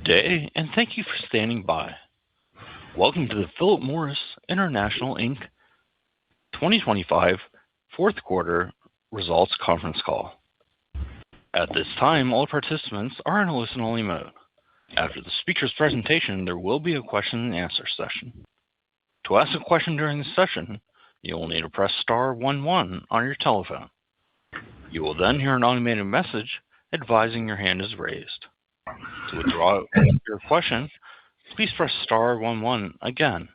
Good day, and thank you for standing by. Welcome to the Philip Morris International Inc. 2025 fourth quarter results conference call. At this time, all participants are in a listen-only mode. After the speaker's presentation, there will be a question-and-answer session. To ask a question during the session, you will need to press star 11 on your telephone. You will then hear an automated message advising your hand is raised. To withdraw your question, please press star 11 again.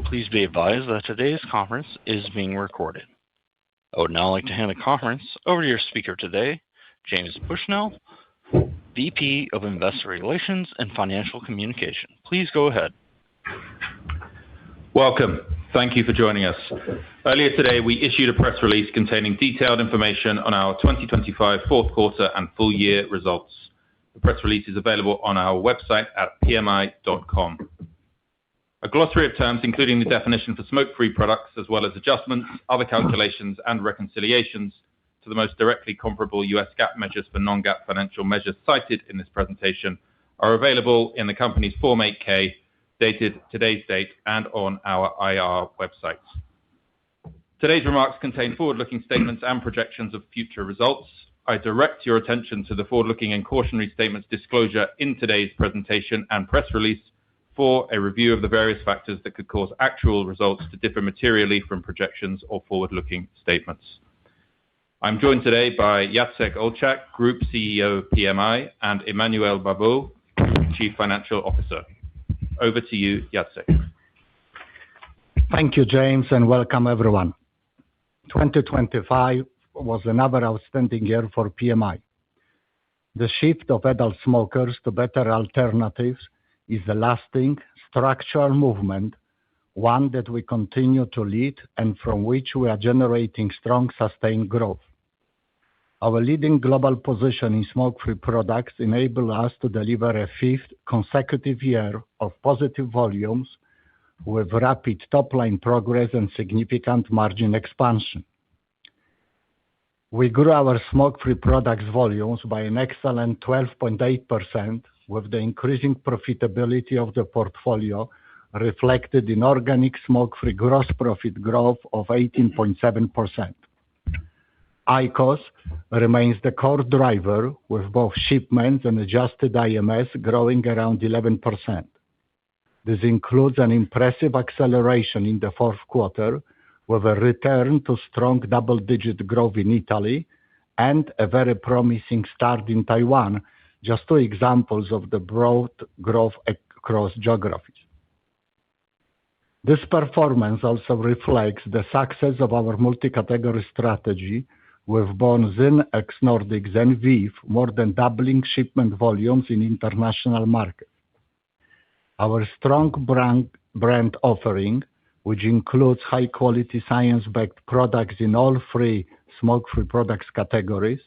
Please be advised that today's conference is being recorded. I would now like to hand the conference over to your speaker today, James Bushnell, VP of Investor Relations and Financial Communication. Please go ahead. Welcome. Thank you for joining us. Earlier today, we issued a press release containing detailed information on our 2025 fourth quarter and full year results. The press release is available on our website at pmi.com. A glossary of terms, including the definition for smoke-free products, as well as adjustments, other calculations, and reconciliations to the most directly comparable U.S. GAAP measures for non-GAAP financial measures cited in this presentation, are available in the company's Form 8-K, dated today's date, and on our IR website. Today's remarks contain forward-looking statements and projections of future results. I direct your attention to the forward-looking and cautionary statements disclosure in today's presentation and press release for a review of the various factors that could cause actual results to differ materially from projections or forward-looking statements. I'm joined today by Jacek Olczak, Group CEO of PMI, and Emmanuel Babeau, Chief Financial Officer. Over to you, Jacek. Thank you, James, and welcome everyone. 2025 was another outstanding year for PMI. The shift of adult smokers to better alternatives is a lasting, structural movement, one that we continue to lead and from which we are generating strong, sustained growth. Our leading global position in smoke-free products enable us to deliver a fifth consecutive year of positive volumes with rapid top-line progress and significant margin expansion. We grew our smoke-free products volumes by an excellent 12.8%, with the increasing profitability of the portfolio reflected in organic smoke-free gross profit growth of 18.7%. IQOS remains the core driver, with both shipments and adjusted IMS growing around 11%. This includes an impressive acceleration in the fourth quarter, with a return to strong double-digit growth in Italy and a very promising start in Taiwan, just two examples of the broad growth across geographies. This performance also reflects the success of our multi-category strategy, with both ZYN ex-Nordics and VEEV more than doubling shipment volumes in international markets. Our strong brand offering, which includes high-quality, science-backed products in all three smoke-free products categories,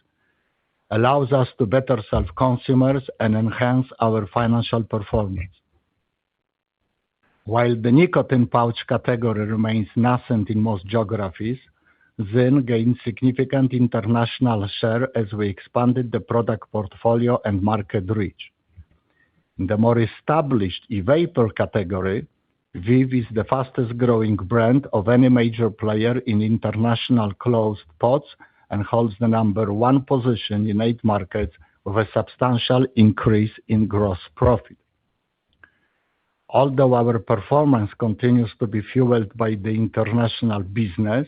allows us to better serve consumers and enhance our financial performance. While the nicotine pouch category remains nascent in most geographies, ZYN gained significant international share as we expanded the product portfolio and market reach. In the more established e-vapor category, VEEV is the fastest-growing brand of any major player in international closed pods and holds the number one position in 8 markets, with a substantial increase in gross profit. Although our performance continues to be fueled by the international business,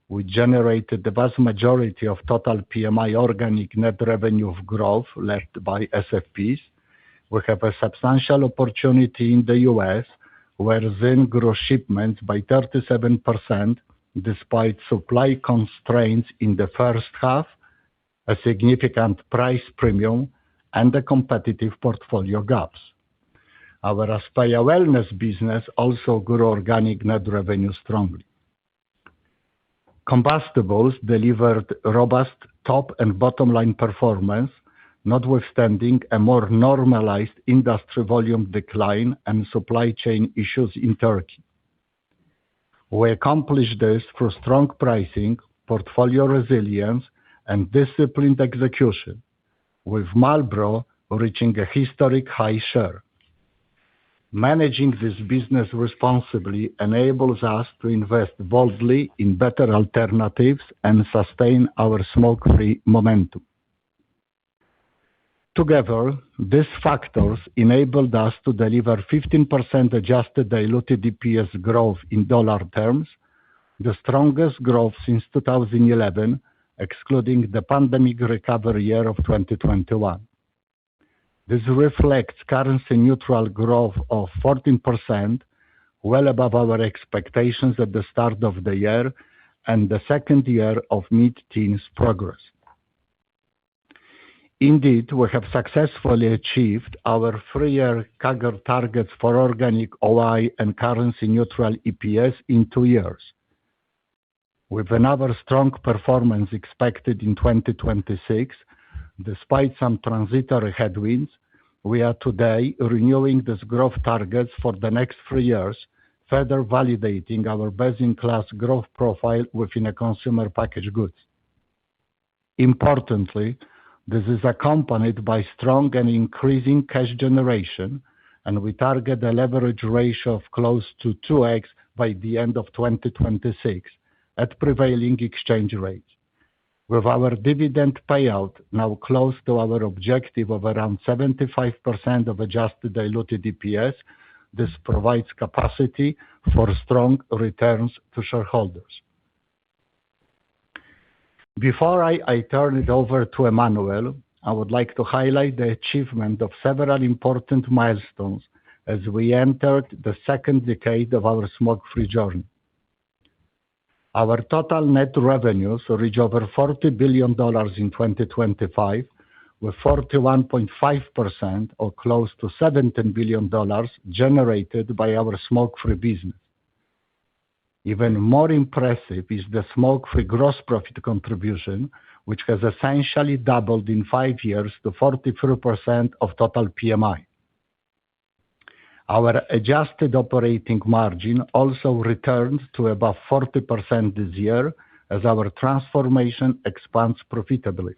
we generated the vast majority of total PMI organic net revenue growth led by SFPs. We have a substantial opportunity in the U.S., where ZYN grew shipments by 37% despite supply constraints in the first half, a significant price premium, and the competitive portfolio gaps. Our Aspaya Wellness business also grew organic net revenue strongly. Combustibles delivered robust top and bottom line performance, notwithstanding a more normalized industry volume decline and supply chain issues in Turkey. We accomplished this through strong pricing, portfolio resilience, and disciplined execution, with Marlboro reaching a historic high share. Managing this business responsibly enables us to invest boldly in better alternatives and sustain our smoke-free momentum. Together, these factors enabled us to deliver 15% adjusted diluted EPS growth in dollar terms, the strongest growth since 2011, excluding the pandemic recovery year of 2021. This reflects currency-neutral growth of 14%, well above our expectations at the start of the year, and the second year of mid-teens progress. Indeed, we have successfully achieved our 3-year CAGR targets for organic OI and currency-neutral EPS in 2 years. With another strong performance expected in 2026, despite some transitory headwinds, we are today renewing these growth targets for the next 3 years, further validating our best-in-class growth profile within consumer packaged goods. Importantly, this is accompanied by strong and increasing cash generation, and we target a leverage ratio of close to 2x by the end of 2026 at prevailing exchange rates. With our dividend payout now close to our objective of around 75% of adjusted diluted EPS, this provides capacity for strong returns to shareholders. Before I turn it over to Emmanuel, I would like to highlight the achievement of several important milestones as we entered the second decade of our smoke-free journey. Our total net revenues reach over $40 billion in 2025, with 41.5% or close to $17 billion generated by our smoke-free business. Even more impressive is the smoke-free gross profit contribution, which has essentially doubled in 5 years to 43% of total PMI. Our adjusted operating margin also returned to above 40% this year as our transformation expands profitably.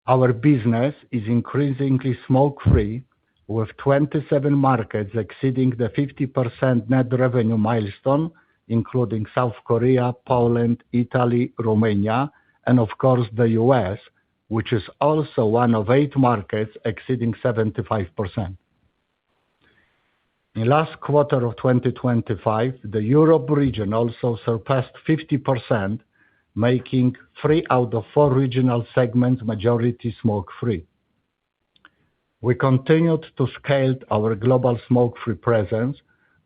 Our business is increasingly smoke-free, with 27 markets exceeding the 50% net revenue milestone, including South Korea, Poland, Italy, Romania, and of course, the U.S., which is also one of 8 markets exceeding 75%. In last quarter of 2025, the Europe region also surpassed 50%, making 3 out of 4 regional segments majority smoke-free. We continued to scale our global smoke-free presence,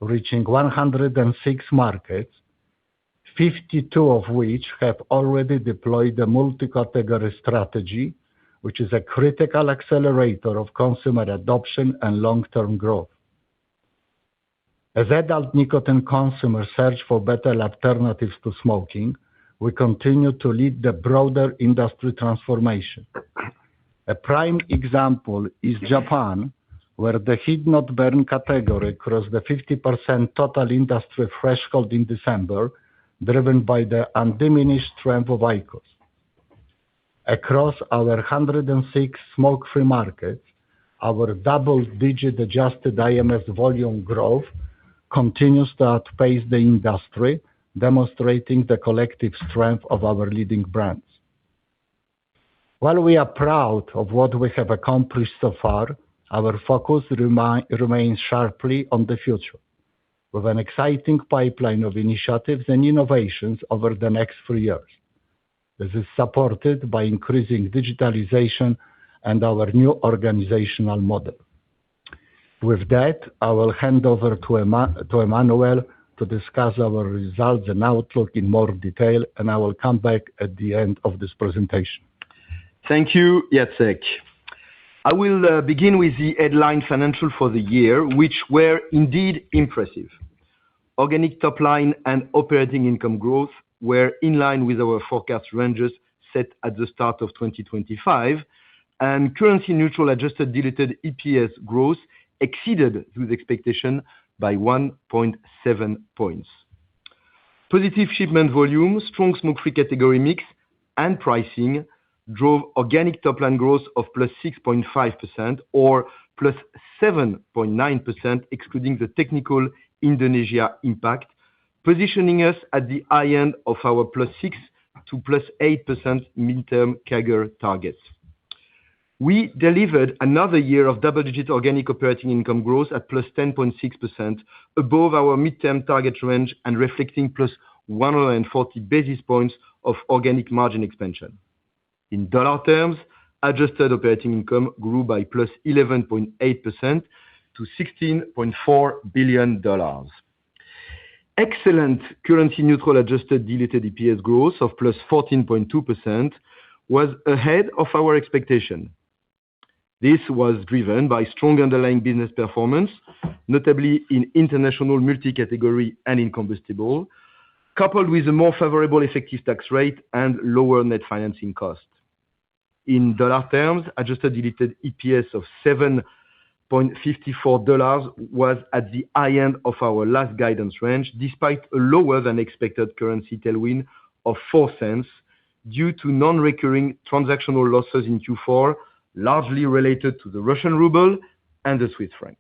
reaching 106 markets, 52 of which have already deployed a multi-category strategy, which is a critical accelerator of consumer adoption and long-term growth. As adult nicotine consumers search for better alternatives to smoking, we continue to lead the broader industry transformation. A prime example is Japan, where the heat-not-burn category crossed the 50% total industry threshold in December, driven by the undiminished strength of IQOS. Across our 106 smoke-free markets, our double-digit adjusted IMS volume growth continues to outpace the industry, demonstrating the collective strength of our leading brands. While we are proud of what we have accomplished so far, our focus remains sharply on the future, with an exciting pipeline of initiatives and innovations over the next 3 years. This is supported by increasing digitalization and our new organizational model. With that, I will hand over to Emmanuel to discuss our results and outlook in more detail, and I will come back at the end of this presentation. Thank you, Jacek. I will begin with the headline financial for the year, which were indeed impressive. Organic top line and operating income growth were in line with our forecast ranges set at the start of 2025, and currency neutral adjusted diluted EPS growth exceeded those expectation by 1.7 points. Positive shipment volume, strong smoke-free category mix, and pricing drove organic top-line growth of +6.5% or +7.9% excluding the technical Indonesia impact, positioning us at the high end of our +6% to +8% midterm CAGR targets. We delivered another year of double-digit organic operating income growth at +10.6%, above our midterm target range and reflecting +140 basis points of organic margin expansion. In dollar terms, adjusted operating income grew by +11.8% to $16.4 billion. Excellent currency neutral adjusted diluted EPS growth of +14.2% was ahead of our expectation. This was driven by strong underlying business performance, notably in international multi-category and in combustible, coupled with a more favorable effective tax rate and lower net financing cost. In dollar terms, adjusted diluted EPS of $7.54 was at the high end of our last guidance range, despite a lower than expected currency tailwind of $0.04 due to non-recurring transactional losses in Q4, largely related to the Russian ruble and the Swiss franc.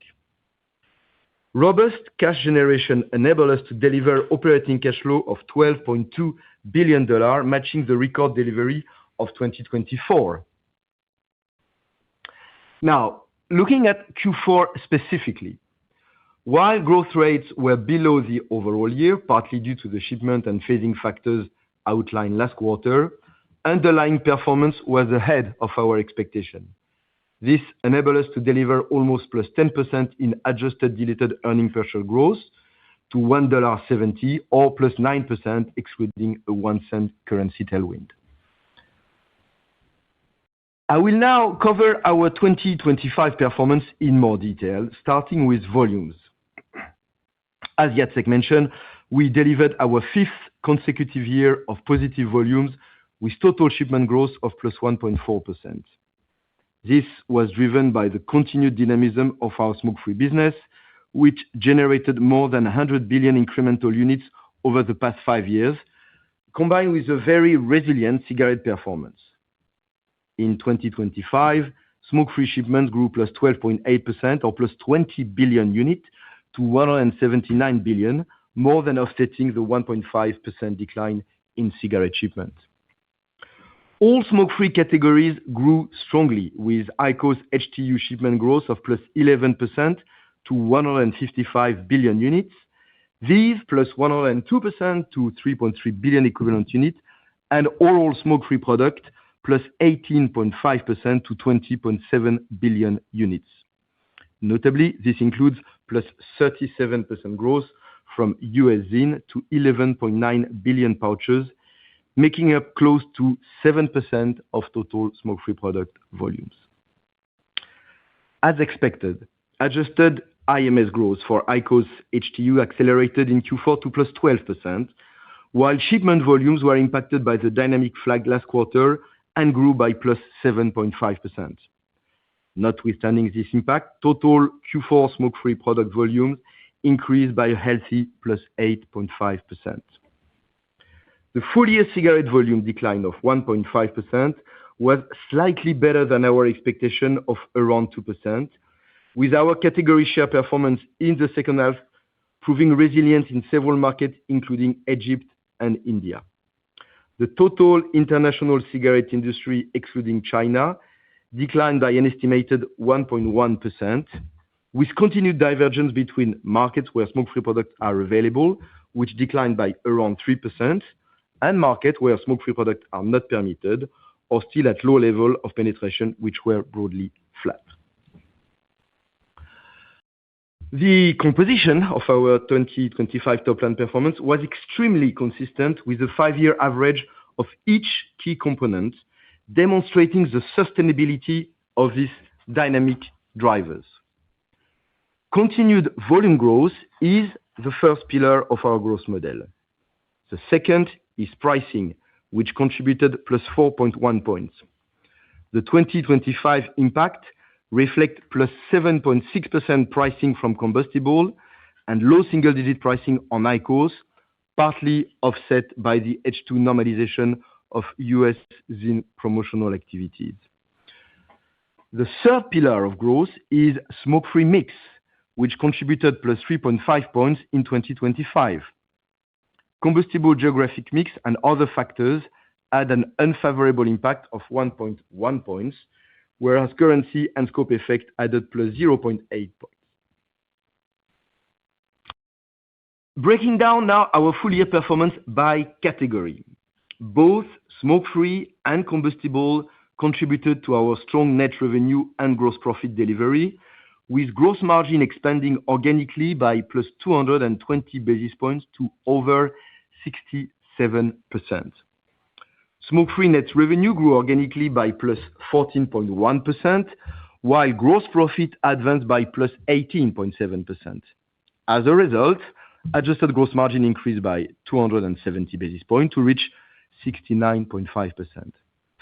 Robust cash generation enabled us to deliver operating cash flow of $12.2 billion, matching the record delivery of 2024. Now, looking at Q4 specifically, while growth rates were below the overall year, partly due to the shipment and phasing factors outlined last quarter, underlying performance was ahead of our expectation. This enabled us to deliver almost +10% in adjusted diluted earnings per share growth to $1.70 or +9% excluding a $0.01 currency tailwind. I will now cover our 2025 performance in more detail, starting with volumes. As Jacek mentioned, we delivered our fifth consecutive year of positive volumes with total shipment growth of +1.4%. This was driven by the continued dynamism of our smoke-free business, which generated more than 100 billion incremental units over the past 5 years, combined with a very resilient cigarette performance. In 2025, smoke-free shipments grew +12.8% or +20 billion units to 179 billion, more than offsetting the 1.5% decline in cigarette shipments. All smoke-free categories grew strongly, with IQOS HTU shipment growth of +11% to 155 billion units, VEEV +102% to 3.3 billion equivalent units, and oral smoke-free product +18.5% to 20.7 billion units. Notably, this includes +37% growth from U.S. ZYN to 11.9 billion pouches, making up close to 7% of total smoke-free product volumes. As expected, adjusted IMS growth for IQOS HTU accelerated in Q4 to +12%, while shipment volumes were impacted by the dynamic flag last quarter and grew by +7.5%. Notwithstanding this impact, total Q4 smoke-free product volumes increased by a healthy +8.5%. The full-year cigarette volume decline of 1.5% was slightly better than our expectation of around 2%, with our category share performance in the second half proving resilient in several markets, including Egypt and India. The total international cigarette industry, excluding China, declined by an estimated 1.1%, with continued divergence between markets where smoke-free products are available, which declined by around 3%, and markets where smoke-free products are not permitted or still at low level of penetration, which were broadly flat. The composition of our 2025 top-line performance was extremely consistent with the 5-year average of each key component, demonstrating the sustainability of these dynamic drivers. Continued volume growth is the first pillar of our growth model. The second is pricing, which contributed +4.1 points. The 2025 impact reflect +7.6% pricing from combustible and low single-digit pricing on IQOS, partly offset by the H2 normalization of U.S. ZYN promotional activities. The third pillar of growth is smoke-free mix, which contributed +3.5 points in 2025. Combustible geographic mix and other factors had an unfavorable impact of 1.1 points, whereas currency and scope effect added +0.8 points. Breaking down now our full year performance by category. Both smoke-free and combustible contributed to our strong net revenue and gross profit delivery, with gross margin expanding organically by +220 basis points to over 67%. Smoke-free net revenue grew organically by +14.1%, while gross profit advanced by +18.7%. As a result, adjusted gross margin increased by 270 basis points to reach 69.5%,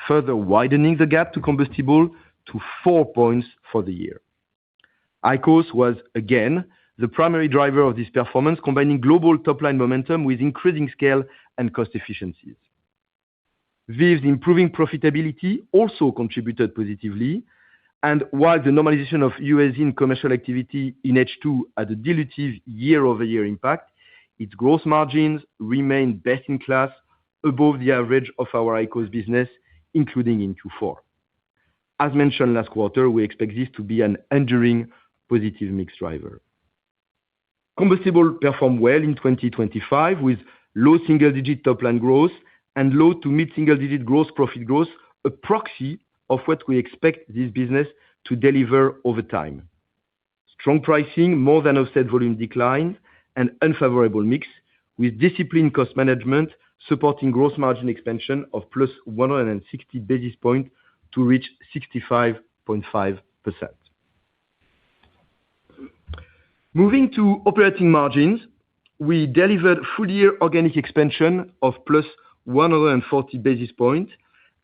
further widening the gap to combustible to 4 points for the year. IQOS was again the primary driver of this performance, combining global top-line momentum with increasing scale and cost efficiencies. VEEV's improving profitability also contributed positively, and while the normalization of U.S. ZYN commercial activity in H2 had a dilutive year-over-year impact, its gross margins remained best in class above the average of our IQOS business, including in Q4. As mentioned last quarter, we expect this to be an enduring positive mix driver. Combustible performed well in 2025, with low single-digit top-line growth and low to mid-single-digit gross profit growth, a proxy of what we expect this business to deliver over time. Strong pricing more than offset volume decline and unfavorable mix, with disciplined cost management supporting gross margin expansion of +160 basis points to reach 65.5%. Moving to operating margins, we delivered full-year organic expansion of +140 basis points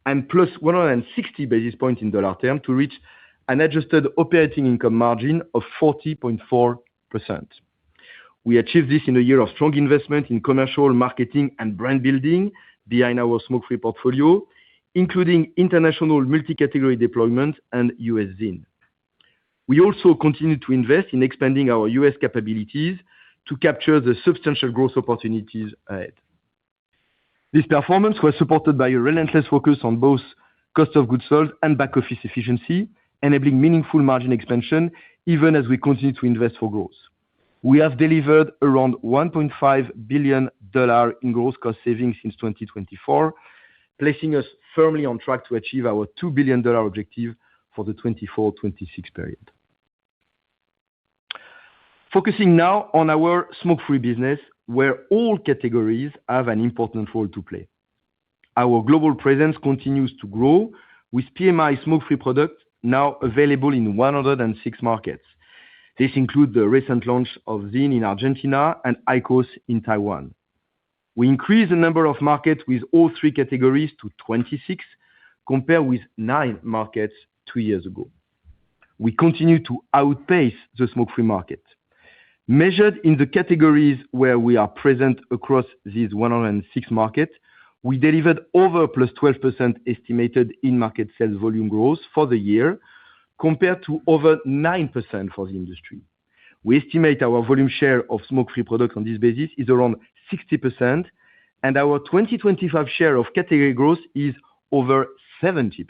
and +160 basis points in dollar terms to reach an adjusted operating income margin of 40.4%. We achieved this in a year of strong investment in commercial, marketing, and brand building behind our smoke-free portfolio, including international multi-category deployment and U.S. ZYN. We also continue to invest in expanding our U.S. capabilities to capture the substantial growth opportunities ahead. This performance was supported by a relentless focus on both cost of goods sold and back office efficiency, enabling meaningful margin expansion even as we continue to invest for growth. We have delivered around $1.5 billion in gross cost savings since 2024, placing us firmly on track to achieve our $2 billion objective for the 2024-2026 period. Focusing now on our smoke-free business, where all categories have an important role to play. Our global presence continues to grow, with PMI smoke-free products now available in 106 markets. This includes the recent launch of ZYN in Argentina and IQOS in Taiwan. We increased the number of markets with all three categories to 26, compared with 9 markets 2 years ago. We continue to outpace the smoke-free market. Measured in the categories where we are present across these 106 markets, we delivered over +12% estimated in-market sales volume growth for the year, compared to over 9% for the industry. We estimate our volume share of smoke-free products on this basis is around 60%, and our 2025 share of category growth is over 70%.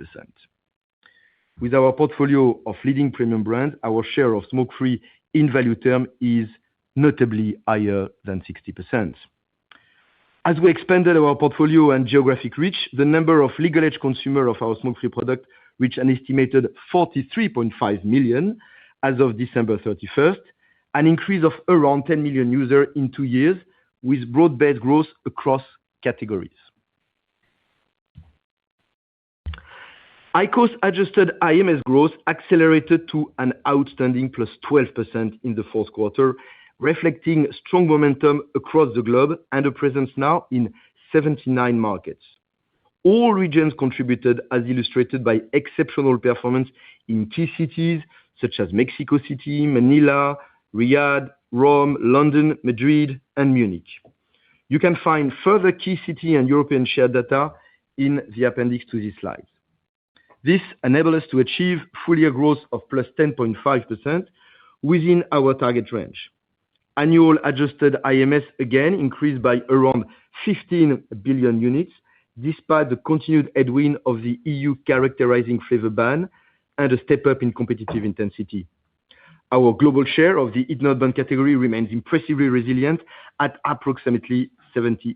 With our portfolio of leading premium brands, our share of smoke-free in value term is notably higher than 60%. As we expanded our portfolio and geographic reach, the number of legal age consumer of our smoke-free product reached an estimated 43.5 million as of December 31st, an increase of around 10 million users in 2 years, with broad-based growth across categories. IQOS adjusted IMS growth accelerated to an outstanding +12% in the fourth quarter, reflecting strong momentum across the globe and a presence now in 79 markets. All regions contributed, as illustrated by exceptional performance in key cities such as Mexico City, Manila, Riyadh, Rome, London, Madrid, and Munich. You can find further key city and European share data in the appendix to this slide. This enabled us to achieve full-year growth of +10.5% within our target range. Annual adjusted IMS again increased by around 15 billion units, despite the continued headwind of the EU characterizing flavor ban and a step-up in competitive intensity. Our global share of the heat-not-burn category remains impressively resilient at approximately 76%.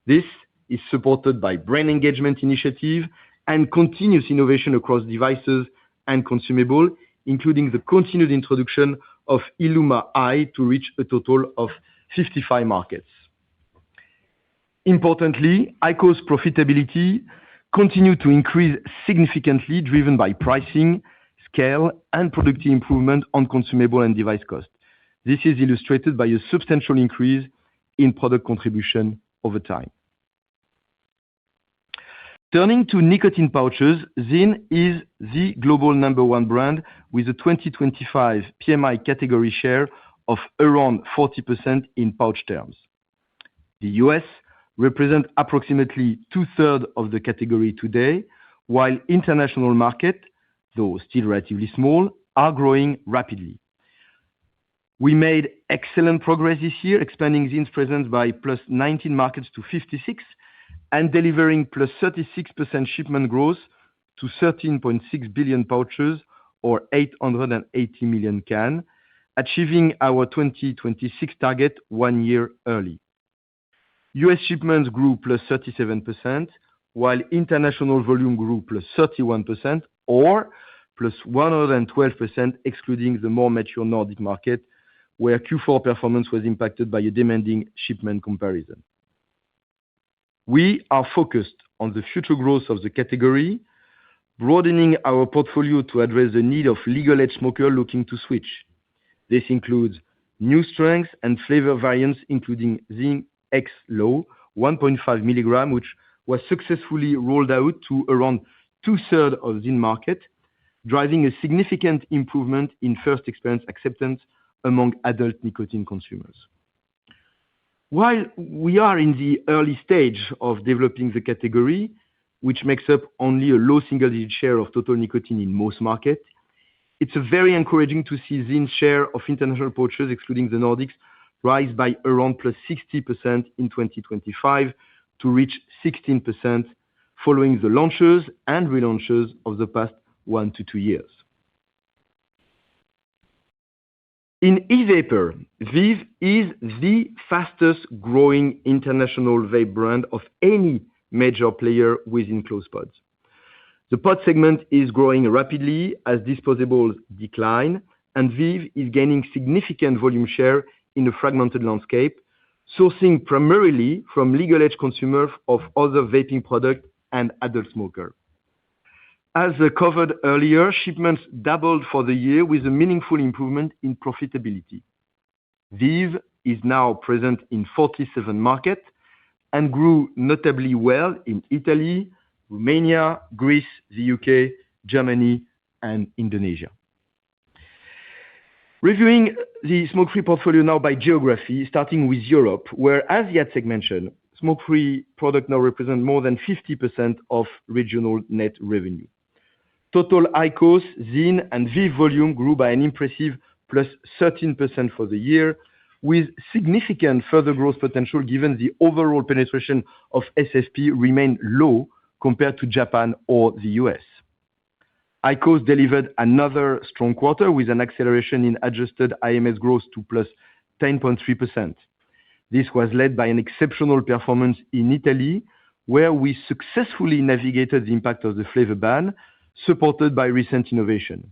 This is supported by brand engagement initiative and continuous innovation across devices and consumable, including the continued introduction of ILUMA i to reach a total of 55 markets. Importantly, IQOS profitability continued to increase significantly, driven by pricing, scale, and productivity improvement on consumable and device cost. This is illustrated by a substantial increase in product contribution over time. Turning to nicotine pouches, ZYN is the global number one brand with a 2025 PMI category share of around 40% in pouch terms. The U.S. represent approximately 2/3 of the category today, while international market, though still relatively small, are growing rapidly. We made excellent progress this year, expanding ZYN's presence by +19 markets to 56 and delivering +36% shipment growth to 13.6 billion pouches or 880 million cans, achieving our 2026 target 1 year early. U.S. shipments grew +37%, while international volume grew +31% or +112% excluding the more mature Nordic market, where Q4 performance was impacted by a demanding shipment comparison. We are focused on the future growth of the category, broadening our portfolio to address the need of legal-age smokers looking to switch. This includes new strengths and flavor variants, including ZYN X-Low 1.5 mg, which was successfully rolled out to around 2/3 of ZYN market, driving a significant improvement in first experience acceptance among adult nicotine consumers. While we are in the early stage of developing the category, which makes up only a low single-digit share of total nicotine in most markets, it's very encouraging to see ZYN's share of international pouches, excluding the Nordics, rise by around +60% in 2025 to reach 16% following the launches and relaunches of the past 1 to 2 years. In e-vapor, VEEV is the fastest growing international vape brand of any major player within closed pods. The pod segment is growing rapidly as disposables decline, and VEEV is gaining significant volume share in a fragmented landscape, sourcing primarily from legal-age consumers of other vaping products and adult smokers. As covered earlier, shipments doubled for the year with a meaningful improvement in profitability. VEEV is now present in 47 markets and grew notably well in Italy, Romania, Greece, the U.K., Germany, and Indonesia. Reviewing the smoke-free portfolio now by geography, starting with Europe, where, as Jacek mentioned, smoke-free products now represent more than 50% of regional net revenue. Total IQOS, ZYN, and VEEV volume grew by an impressive +13% for the year, with significant further growth potential given the overall penetration of SFP remained low compared to Japan or the U.S. IQOS delivered another strong quarter with an acceleration in adjusted IMS growth to +10.3%. This was led by an exceptional performance in Italy, where we successfully navigated the impact of the flavor ban, supported by recent innovation.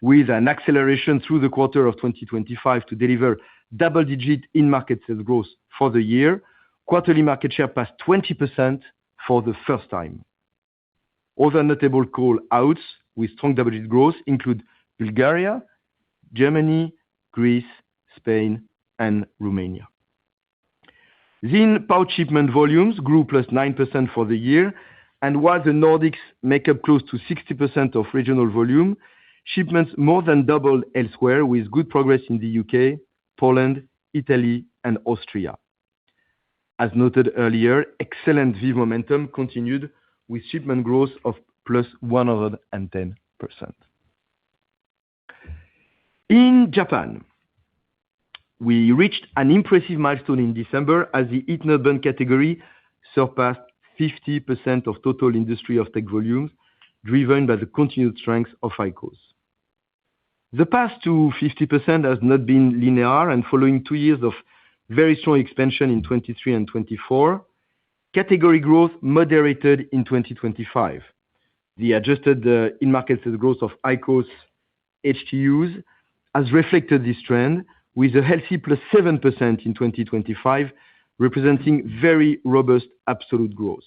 With an acceleration through the quarter of 2025 to deliver double-digit in-market sales growth for the year, quarterly market share passed 20% for the first time. Other notable call-outs with strong double-digit growth include Bulgaria, Germany, Greece, Spain, and Romania. ZYN pouch shipment volumes grew +9% for the year, and while the Nordics make up close to 60% of regional volume, shipments more than doubled elsewhere with good progress in the U.K., Poland, Italy, and Austria. As noted earlier, excellent VEEV momentum continued with shipment growth of +110%. In Japan, we reached an impressive milestone in December as the heat-not-burn category surpassed 50% of total industry offtake volumes, driven by the continued strength of IQOS. The path to 50% has not been linear, and following 2 years of very strong expansion in 2023 and 2024, category growth moderated in 2025. The adjusted in-market sales growth of IQOS HTUs has reflected this trend with a healthy +7% in 2025, representing very robust absolute growth.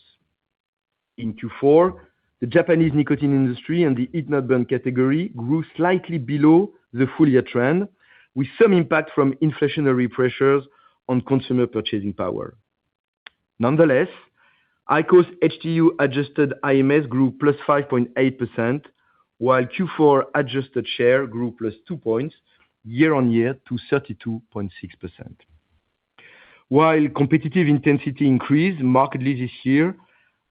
In Q4, the Japanese nicotine industry and the heat-not-burn category grew slightly below the full year trend, with some impact from inflationary pressures on consumer purchasing power. Nonetheless, IQOS HTU adjusted IMS grew +5.8%, while Q4 adjusted share grew +2 points year-on-year to 32.6%. While competitive intensity increased markedly this year,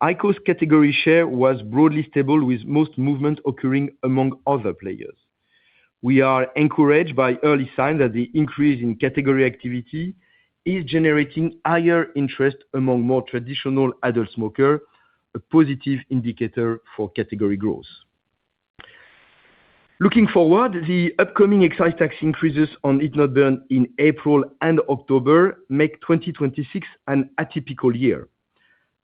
IQOS category share was broadly stable, with most movement occurring among other players. We are encouraged by early signs that the increase in category activity is generating higher interest among more traditional adult smoker, a positive indicator for category growth. Looking forward, the upcoming excise tax increases on heat-not-burn in April and October make 2026 an atypical year.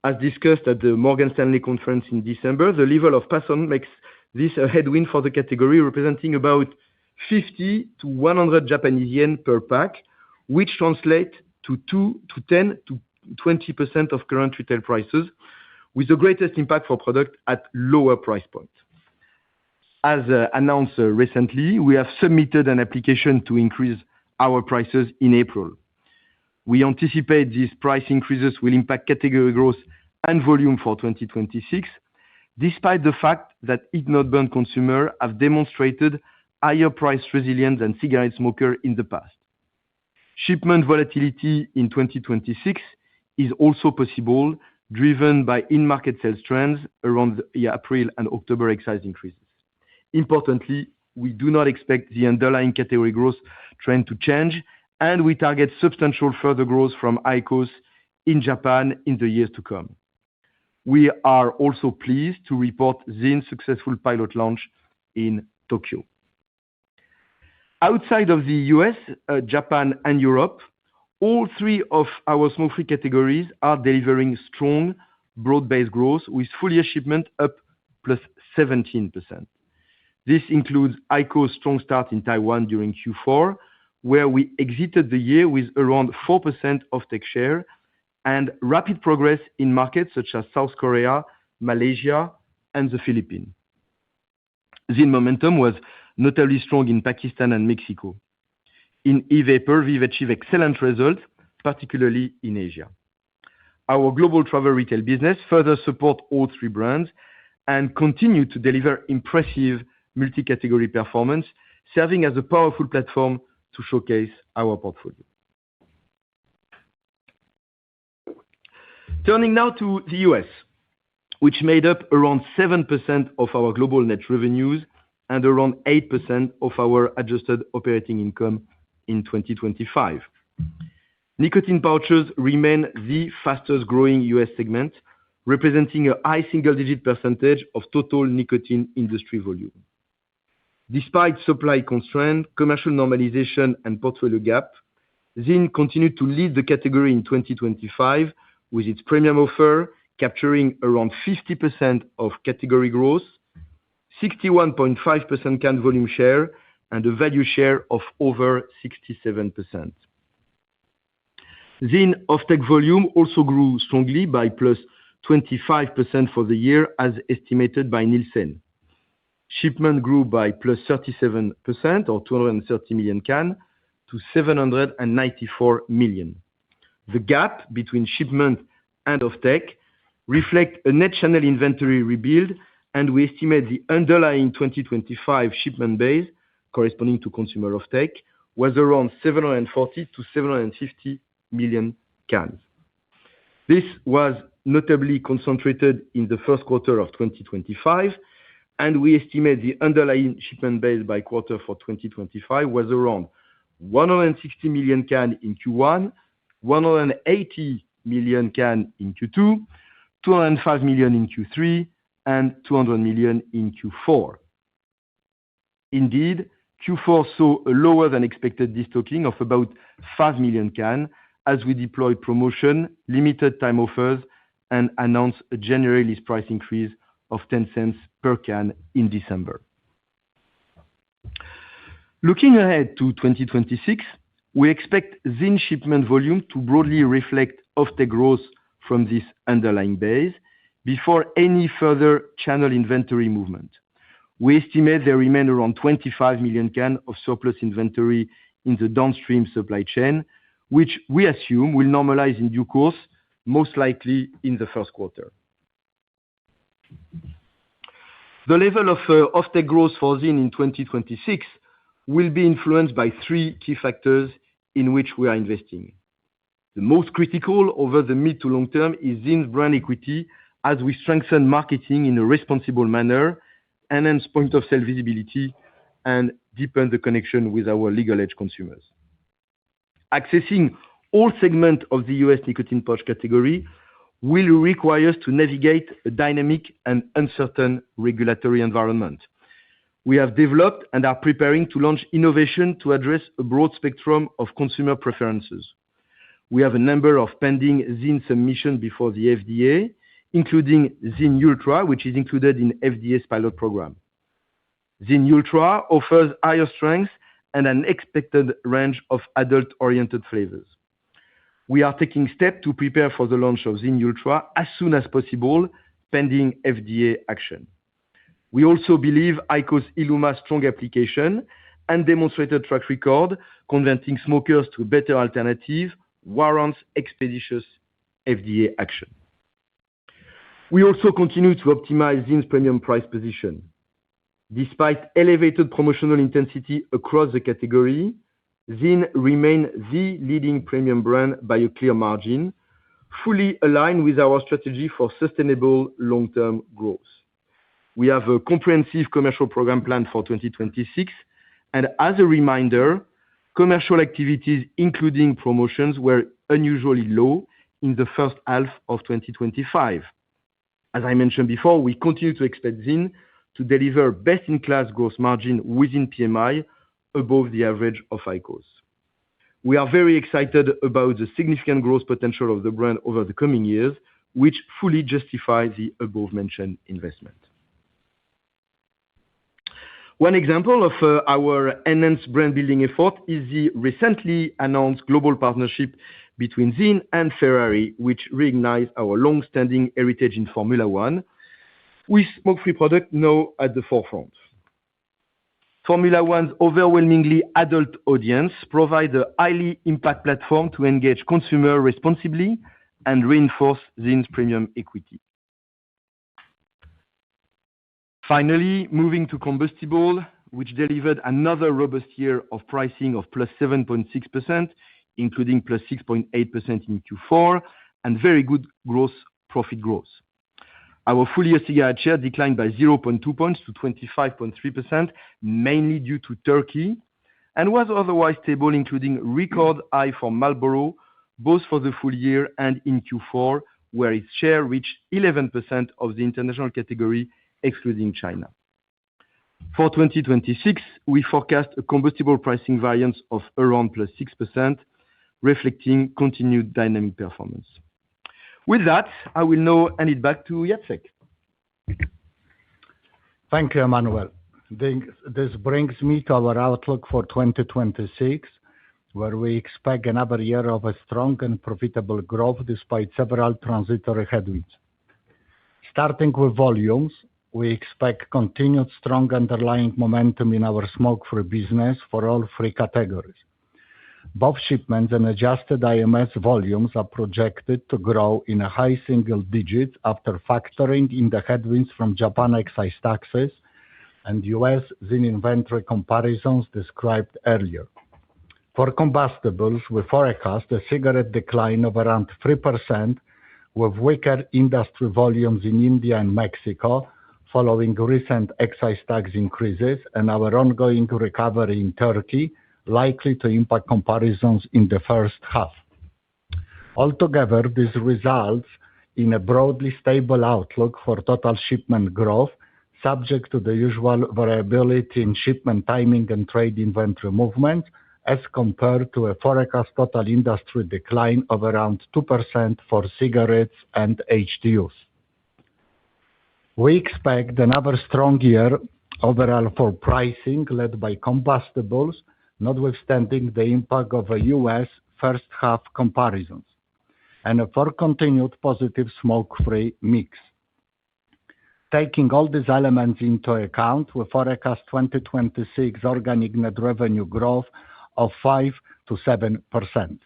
As discussed at the Morgan Stanley conference in December, the level of pass-on makes this a headwind for the category, representing about 50-100 Japanese yen per pack, which translate to 10%-20% of current retail prices, with the greatest impact for product at lower price points. As announced recently, we have submitted an application to increase our prices in April. We anticipate these price increases will impact category growth and volume for 2026, despite the fact that heat-not-burn consumer have demonstrated higher price resilience than cigarette smoker in the past. Shipment volatility in 2026 is also possible, driven by in-market sales trends around the April and October excise increases. Importantly, we do not expect the underlying category growth trend to change, and we target substantial further growth from IQOS in Japan in the years to come. We are also pleased to report ZYN's successful pilot launch in Tokyo. Outside of the U.S., Japan and Europe, all three of our smoke-free categories are delivering strong, broad-based growth, with full year shipment up +17%. This includes IQOS' strong start in Taiwan during Q4, where we exited the year with around 4% offtake share and rapid progress in markets such as South Korea, Malaysia, and the Philippines. ZYN momentum was notably strong in Pakistan and Mexico. In e-vapor, we've achieved excellent results, particularly in Asia. Our global travel retail business further support all three brands and continue to deliver impressive multi-category performance, serving as a powerful platform to showcase our portfolio. Turning now to the U.S., which made up around 7% of our global net revenues and around 8% of our adjusted operating income in 2025. Nicotine pouches remain the fastest growing U.S. segment, representing a high single-digit percentage of total nicotine industry volume. Despite supply constraint, commercial normalization, and portfolio gap, ZYN continued to lead the category in 2025, with its premium offer capturing around 50% of category growth, 61.5% can volume share, and a value share of over 67%. ZYN offtake volume also grew strongly by +25% for the year, as estimated by Nielsen. Shipment grew by +37%, or 230 million cans, to 794 million. The gap between shipment and offtake reflect a net channel inventory rebuild, and we estimate the underlying 2025 shipment base, corresponding to consumer offtake, was around 740-750 million cans. This was notably concentrated in the first quarter of 2025, and we estimate the underlying shipment base by quarter for 2025 was around 160 million cans in Q1, 180 million cans in Q2, 205 million in Q3, and 200 million in Q4. Indeed, Q4 saw a lower than expected destocking of about 5 million cans as we deployed promotion, limited time offers, and announced a January list price increase of 0.10 per can in December. Looking ahead to 2026, we expect ZYN shipment volume to broadly reflect offtake growth from this underlying base before any further channel inventory movement. We estimate there remain around 25 million cans of surplus inventory in the downstream supply chain, which we assume will normalize in due course, most likely in the first quarter. The level of offtake growth for ZYN in 2026 will be influenced by three key factors in which we are investing. The most critical over the mid to long term is ZYN's brand equity as we strengthen marketing in a responsible manner, enhance point of sale visibility, and deepen the connection with our legal age consumers. Accessing all segments of the U.S. nicotine pouch category will require us to navigate a dynamic and uncertain regulatory environment. We have developed and are preparing to launch innovation to address a broad spectrum of consumer preferences. We have a number of pending ZYN submissions before the FDA, including ZYN Ultra, which is included in FDA's pilot program. ZYN Ultra offers higher strength and an expected range of adult-oriented flavors. We are taking steps to prepare for the launch of ZYN Ultra as soon as possible, pending FDA action. We also believe IQOS ILUMA's strong application and demonstrated track record converting smokers to a better alternative warrants expeditious FDA action. We also continue to optimize ZYN's premium price position. Despite elevated promotional intensity across the category, ZYN remains the leading premium brand by a clear margin, fully aligned with our strategy for sustainable long-term growth. We have a comprehensive commercial program plan for 2026, and as a reminder, commercial activities, including promotions, were unusually low in the first half of 2025. As I mentioned before, we continue to expect ZYN to deliver best-in-class gross margin within PMI above the average of IQOS. We are very excited about the significant growth potential of the brand over the coming years, which fully justify the above-mentioned investment. One example of our enhanced brand building effort is the recently announced global partnership between ZYN and Ferrari, which reignites our long-standing heritage in Formula One, with smoke-free product now at the forefront. Formula One's overwhelmingly adult audience provide a highly impact platform to engage consumer responsibly and reinforce ZYN's premium equity. Finally, moving to combustible, which delivered another robust year of pricing of +7.6%, including +6.8% in Q4, and very good gross profit growth. Our full-year cigarette share declined by 0.2 points to 25.3%, mainly due to Turkey, and was otherwise stable, including record high for Marlboro, both for the full year and in Q4, where its share reached 11% of the international category, excluding China. For 2026, we forecast a combustible pricing variance of around +6%, reflecting continued dynamic performance. With that, I will now hand it back to Jacek. Thank you, Emmanuel. This brings me to our outlook for 2026, where we expect another year of a strong and profitable growth despite several transitory headwinds. Starting with volumes, we expect continued strong underlying momentum in our smoke-free business for all three categories. Both shipments and adjusted IMS volumes are projected to grow in a high single digits after factoring in the headwinds from Japan excise taxes and U.S. ZYN inventory comparisons described earlier. For combustibles, we forecast a cigarette decline of around 3%, with weaker industry volumes in India and Mexico following recent excise tax increases and our ongoing recovery in Turkey, likely to impact comparisons in the first half. Altogether, this results in a broadly stable outlook for total shipment growth, subject to the usual variability in shipment timing and trade inventory movement, as compared to a forecast total industry decline of around 2% for cigarettes and HTUs. We expect another strong year overall for pricing led by combustibles, notwithstanding the impact of a U.S. first half comparisons, and for continued positive smoke-free mix. Taking all these elements into account, we forecast 2026 organic net revenue growth of 5% to 7%.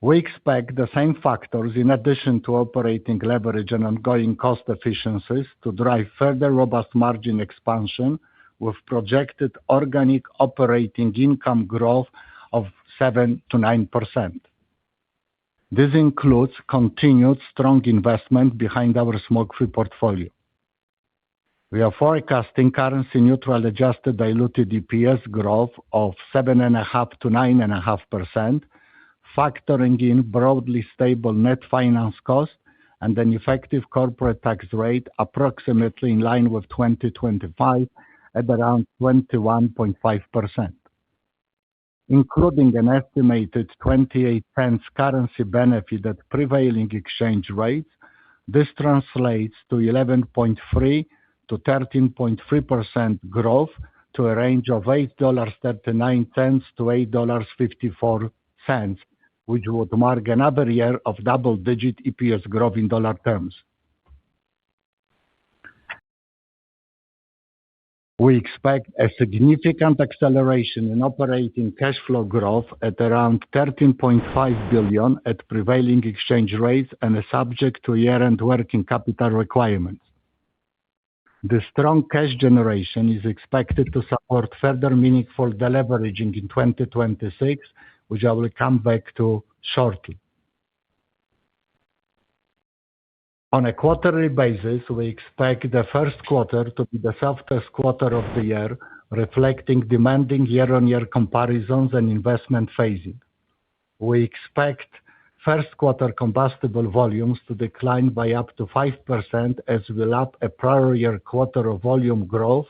We expect the same factors, in addition to operating leverage and ongoing cost efficiencies, to drive further robust margin expansion with projected organic operating income growth of 7% to 9%. This includes continued strong investment behind our smoke-free portfolio. We are forecasting currency-neutral adjusted diluted EPS growth of 7.5% to 9.5%, factoring in broadly stable net finance cost and an effective corporate tax rate approximately in line with 2025 at around 21.5%. Including an estimated 28 currency benefit at prevailing exchange rates, this translates to 11.3% to 13.3% growth to a range of $8.39 to $8.54, which would mark another year of double-digit EPS growth in dollar terms. We expect a significant acceleration in operating cash flow growth at around $13.5 billion at prevailing exchange rates and is subject to year-end working capital requirements. The strong cash generation is expected to support further meaningful deleveraging in 2026, which I will come back to shortly. On a quarterly basis, we expect the first quarter to be the softest quarter of the year, reflecting demanding year-on-year comparisons and investment phasing. We expect first quarter combustible volumes to decline by up to 5% as we lap a prior year quarter of volume growth,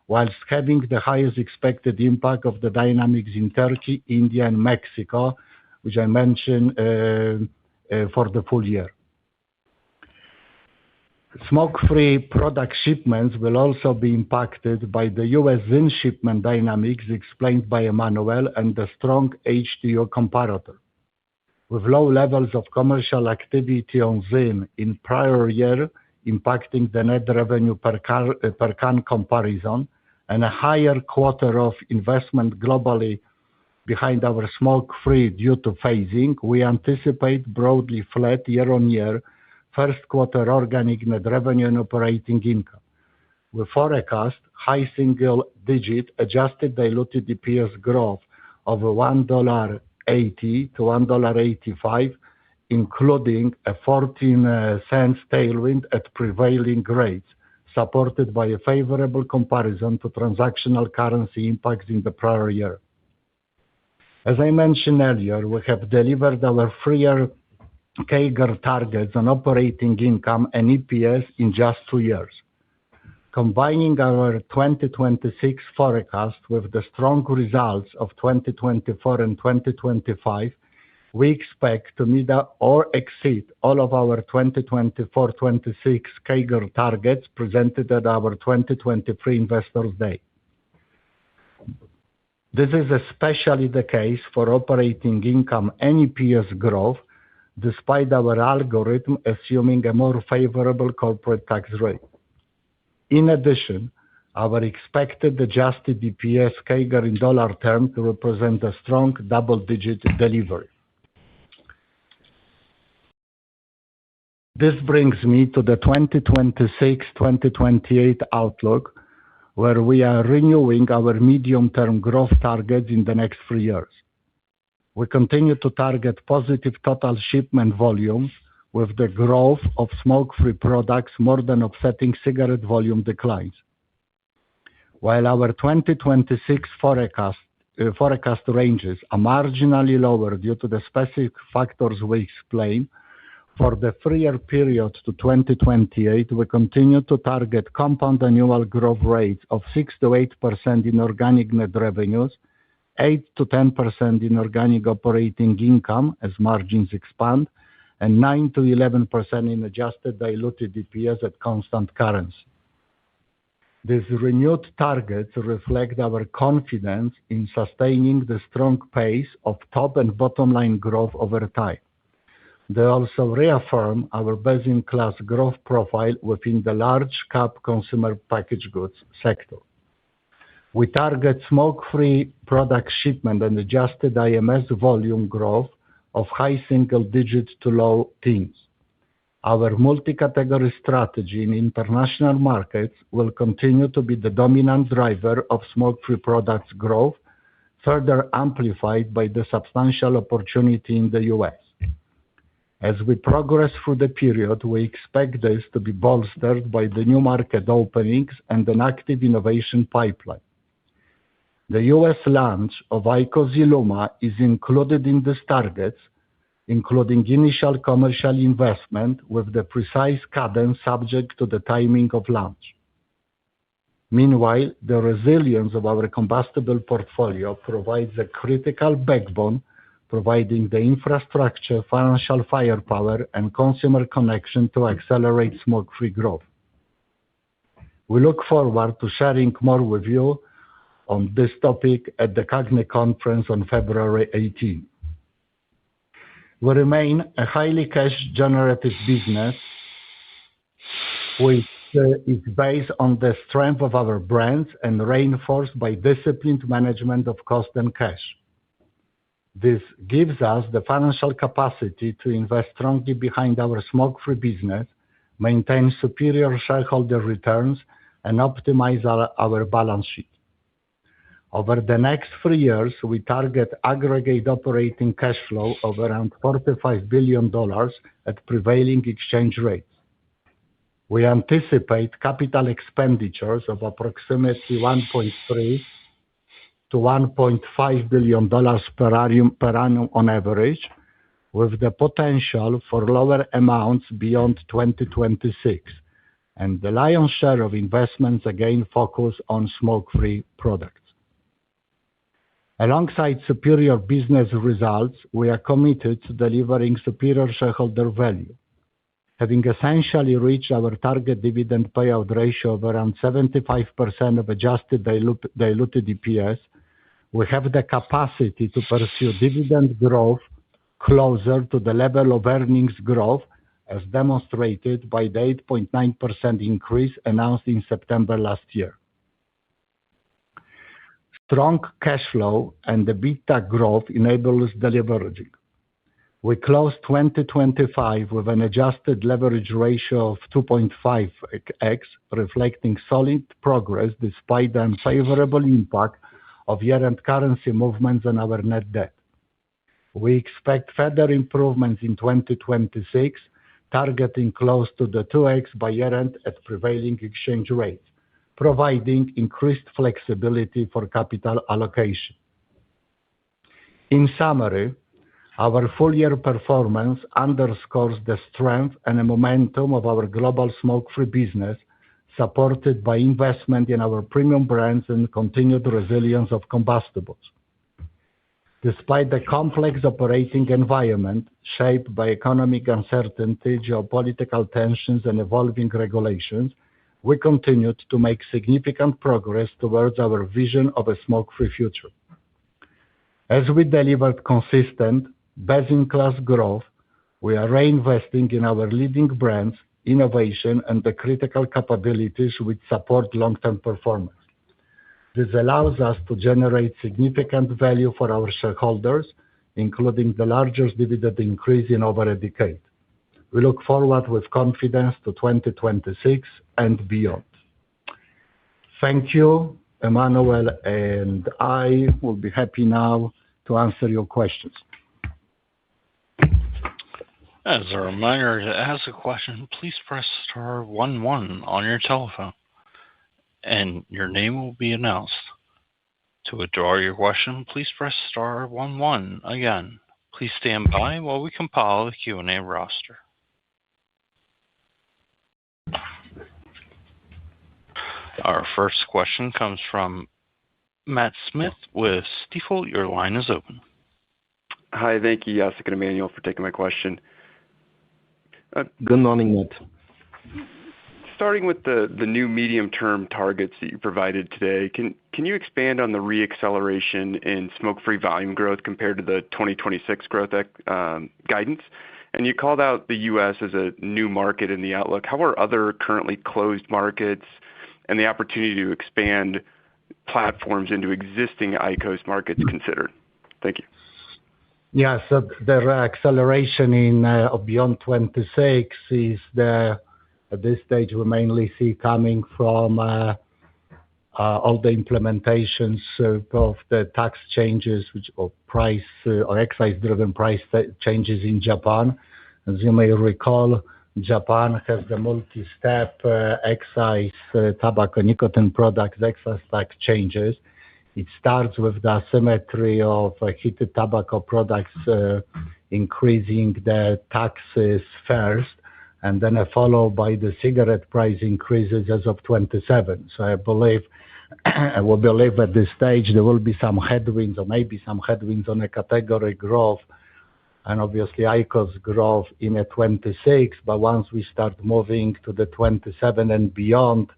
whilst having the highest expected impact of the dynamics in Turkey, India, and Mexico, which I mentioned for the full year. Smoke-free product shipments will also be impacted by the U.S. ZYN shipment dynamics explained by Emmanuel and the strong HTU comparator. With low levels of commercial activity on ZYN in prior year impacting the net revenue per can comparison and a higher quarter of investment globally behind our smoke-free due to phasing, we anticipate broadly flat year-on-year first quarter organic net revenue and operating income. We forecast high single-digit adjusted diluted EPS growth of $1.80 to $1.85, including a 14 cents tailwind at prevailing rates, supported by a favorable comparison to transactional currency impacts in the prior year. As I mentioned earlier, we have delivered our 3-year CAGR targets on operating income and EPS in just 2 years. Combining our 2026 forecast with the strong results of 2024 and 2025, we expect to meet or exceed all of our 2024-26 CAGR targets presented at our 2023 Investors Day. This is especially the case for operating income and EPS growth, despite our algorithm assuming a more favorable corporate tax rate. In addition, our expected adjusted EPS CAGR in dollar terms represent a strong double-digit delivery. This brings me to the 2026-2028 outlook, where we are renewing our medium-term growth targets in the next 3 years. We continue to target positive total shipment volumes with the growth of smoke-free products more than offsetting cigarette volume declines. While our 2026 forecast ranges are marginally lower due to the specific factors we explained, for the 3-year period to 2028, we continue to target compound annual growth rates of 6%-8% in organic net revenues, 8%-10% in organic operating income as margins expand, and 9%-11% in adjusted diluted EPS at constant currency. These renewed targets reflect our confidence in sustaining the strong pace of top and bottom line growth over time. They also reaffirm our best-in-class growth profile within the large cap consumer packaged goods sector. We target smoke-free product shipment and adjusted IMS volume growth of high single digits to low teens. Our multi-category strategy in international markets will continue to be the dominant driver of smoke-free products growth, further amplified by the substantial opportunity in the U.S. As we progress through the period, we expect this to be bolstered by the new market openings and an active innovation pipeline. The U.S. launch of IQOS ILUMA is included in these targets, including initial commercial investment with the precise cadence subject to the timing of launch. Meanwhile, the resilience of our combustible portfolio provides a critical backbone, providing the infrastructure, financial firepower, and consumer connection to accelerate smoke-free growth. We look forward to sharing more with you on this topic at the CAGNY conference on February 18. We remain a highly cash-generative business, which is based on the strength of our brands and reinforced by disciplined management of cost and cash. This gives us the financial capacity to invest strongly behind our smoke-free business, maintain superior shareholder returns, and optimize our balance sheet. Over the next 3 years, we target aggregate operating cash flow of around $45 billion at prevailing exchange rates. We anticipate capital expenditures of approximately $1.3 to $1.5 billion per annum on average, with the potential for lower amounts beyond 2026, and the lion's share of investments again focus on smoke-free products. Alongside superior business results, we are committed to delivering superior shareholder value. Having essentially reached our target dividend payout ratio of around 75% of adjusted diluted EPS, we have the capacity to pursue dividend growth closer to the level of earnings growth, as demonstrated by the 8.9% increase announced in September last year. Strong cash flow and EBITDA growth enables deleveraging. We closed 2025 with an adjusted leverage ratio of 2.5x, reflecting solid progress despite the unfavorable impact of year-end currency movements on our net debt. We expect further improvements in 2026, targeting close to the 2x by year-end at prevailing exchange rates, providing increased flexibility for capital allocation. In summary, our full-year performance underscores the strength and the momentum of our global smoke-free business, supported by investment in our premium brands and continued resilience of combustibles. Despite the complex operating environment shaped by economic uncertainty, geopolitical tensions, and evolving regulations, we continued to make significant progress towards our vision of a smoke-free future. As we delivered consistent, best-in-class growth, we are reinvesting in our leading brands, innovation, and the critical capabilities which support long-term performance. This allows us to generate significant value for our shareholders, including the largest dividend increase in over a decade. We look forward with confidence to 2026 and beyond. Thank you. Emmanuel and I will be happy now to answer your questions. As a reminder, to ask a question, please press star 11 on your telephone, and your name will be announced. To withdraw your question, please press star 11 again. Please stand by while we compile the Q&A roster. Our first question comes from Matt Smith with Stifel. Your line is open. Hi, thank you, Jacek and Emmanuel, for taking my question. Good morning, Matt. Starting with the new medium-term targets that you provided today, can you expand on the re-acceleration in smoke-free volume growth compared to the 2026 growth guidance? You called out the U.S. as a new market in the outlook. How are other currently closed markets and the opportunity to expand platforms into existing IQOS markets considered? Thank you. Yeah. The acceleration in beyond 26 is at this stage we mainly see coming from all the implementations of the tax changes, or price or excise-driven price changes in Japan. As you may recall, Japan has the multi-step excise tobacco nicotine products excise tax changes. It starts with the asymmetry of heated tobacco products increasing the taxes first, and then followed by the cigarette price increases as of 27. I believe at this stage there will be some headwinds, or maybe some headwinds on a category growth, and obviously IQOS growth in 26. Once we start moving to the 27 and beyond,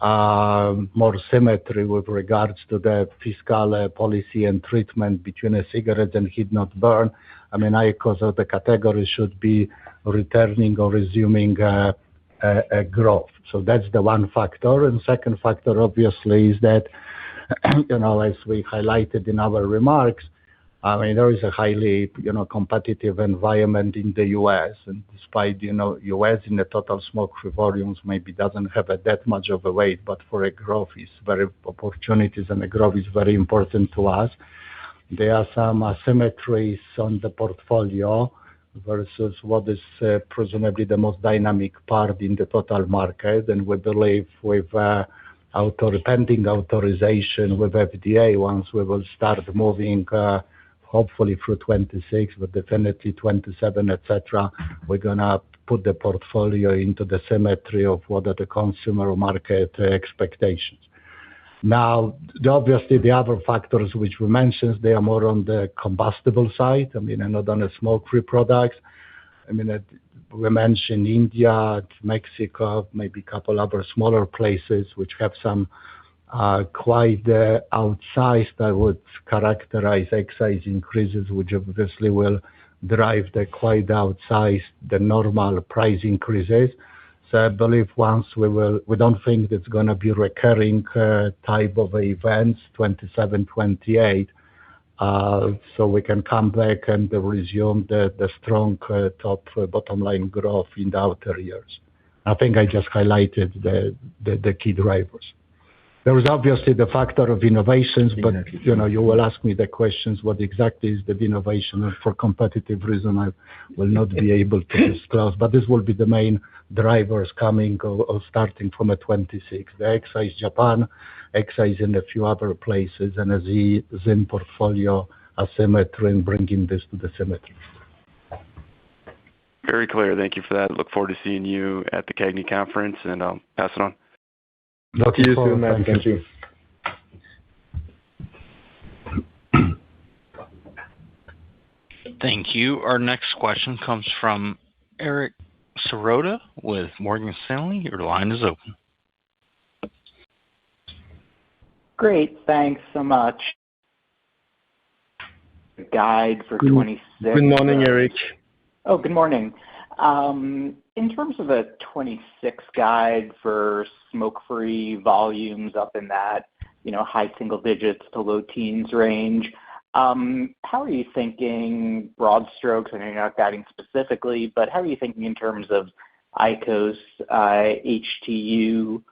more symmetry with regards to the fiscal policy and treatment between a cigarette and heat-not-burn, I mean, IQOS of the category should be returning or resuming a growth. That's the one factor. Second factor, obviously, is that, as we highlighted in our remarks, I mean, there is a highly, competitive environment in the U.S. Despite, U.S. in the total smoke-free volumes maybe doesn't have that much of a weight, but for a growth is very opportunities, and the growth is very important to us. There are some asymmetries on the portfolio versus what is presumably the most dynamic part in the total market. We believe with pending authorization with FDA, once we will start moving, hopefully through 26, but definitely 27, et cetera, we're gonna put the portfolio into the symmetry of what are the consumer market expectations. Obviously, the other factors which we mentioned, they are more on the combustible side, I mean, and not on the smoke-free products. I mean, we mentioned India, Mexico, maybe a couple other smaller places which have some quite outsized, I would characterize, excise increases, which obviously will drive the quite outsized the normal price increases. I believe we don't think it's gonna be recurring type of events, 27, 28. We can come back and resume the strong top bottom line growth in the outer years. I think I just highlighted the key drivers. There is obviously the factor of innovations, but you will ask me the questions, what exactly is the innovation? For competitive reason, I will not be able to disclose, but this will be the main drivers coming or starting from 26. The excise Japan, excise in a few other places, and a ZYN portfolio asymmetry and bringing this to the symmetry. Very clear. Thank you for that. Look forward to seeing you at the CAGNY conference, and I'll pass it on. Looking forward, Matt. Thank you. Thank you. Our next question comes from Eric Serotta with Morgan Stanley. Your line is open. Great. Thanks so much. Guide for 26. Good morning, Eric. Oh, good morning. In terms of the 26 guide for smoke-free volumes up in that, high single digits to low teens range, how are you thinking broad strokes? I know you're not guiding specifically, but how are you thinking in terms of IQOS, HTU,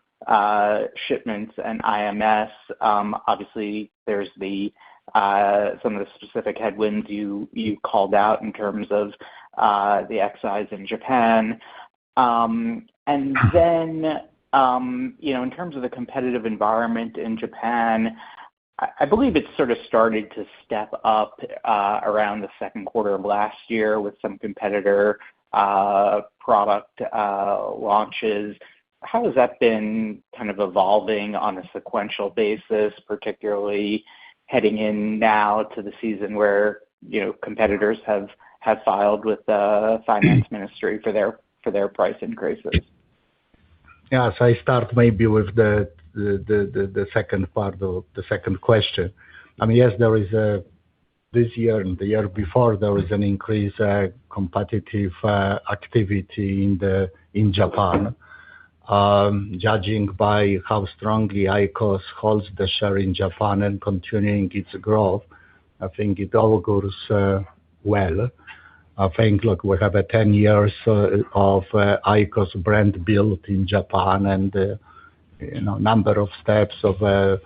shipments and IMS? Obviously there's the some of the specific headwinds you called out in terms of the excise in Japan. And then, in terms of the competitive environment in Japan, I believe it sort of started to step up around the second quarter of last year with some competitor product launches. How has that been kind of evolving on a sequential basis, particularly heading in now to the season where competitors have filed with the finance ministry for their price increases? Yes, I start maybe with the second part of the second question. I mean, yes, there is this year and the year before, there was an increased competitive activity in Japan. Judging by how strongly IQOS holds the share in Japan and continuing its growth, I think it all goes well. I think, look, we have 10 years of IQOS brand built in Japan and number of steps of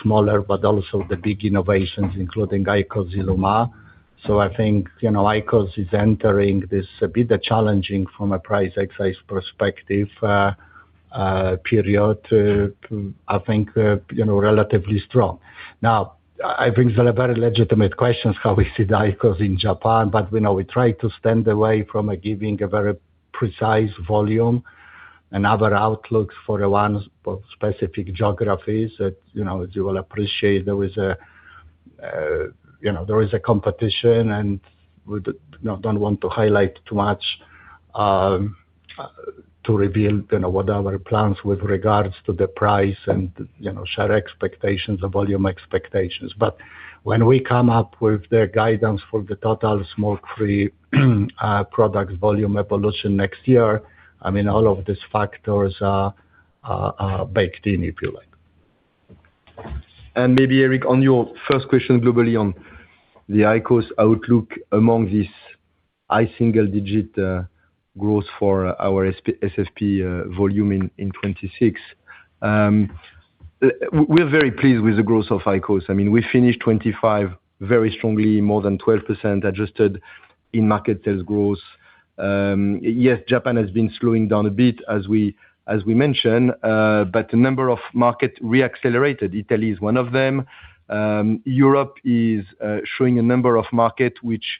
smaller but also the big innovations, including IQOS ILUMA. So I think IQOS is entering this a bit challenging from a price excise perspective period. I think relatively strong. Now, I think there are very legitimate questions how we see the IQOS in Japan, but we try to stand away from giving a very precise volume and other outlooks for specific geographies. That as you will appreciate, there is a competition, and we don't want to highlight too much to reveal what our plans with regards to the price and share expectations or volume expectations. But when we come up with the guidance for the total smoke-free products volume evolution next year, I mean, all of these factors are baked in, if you like. And maybe, Eric, on your first question globally on the IQOS outlook among this high single-digit growth for our SFP volume in 26. We're very pleased with the growth of IQOS. I mean, we finished 25 very strongly, more than 12% adjusted in market sales growth. Yes, Japan has been slowing down a bit, as we mentioned, but a number of markets re-accelerated. Italy is one of them. Europe is showing a number of markets which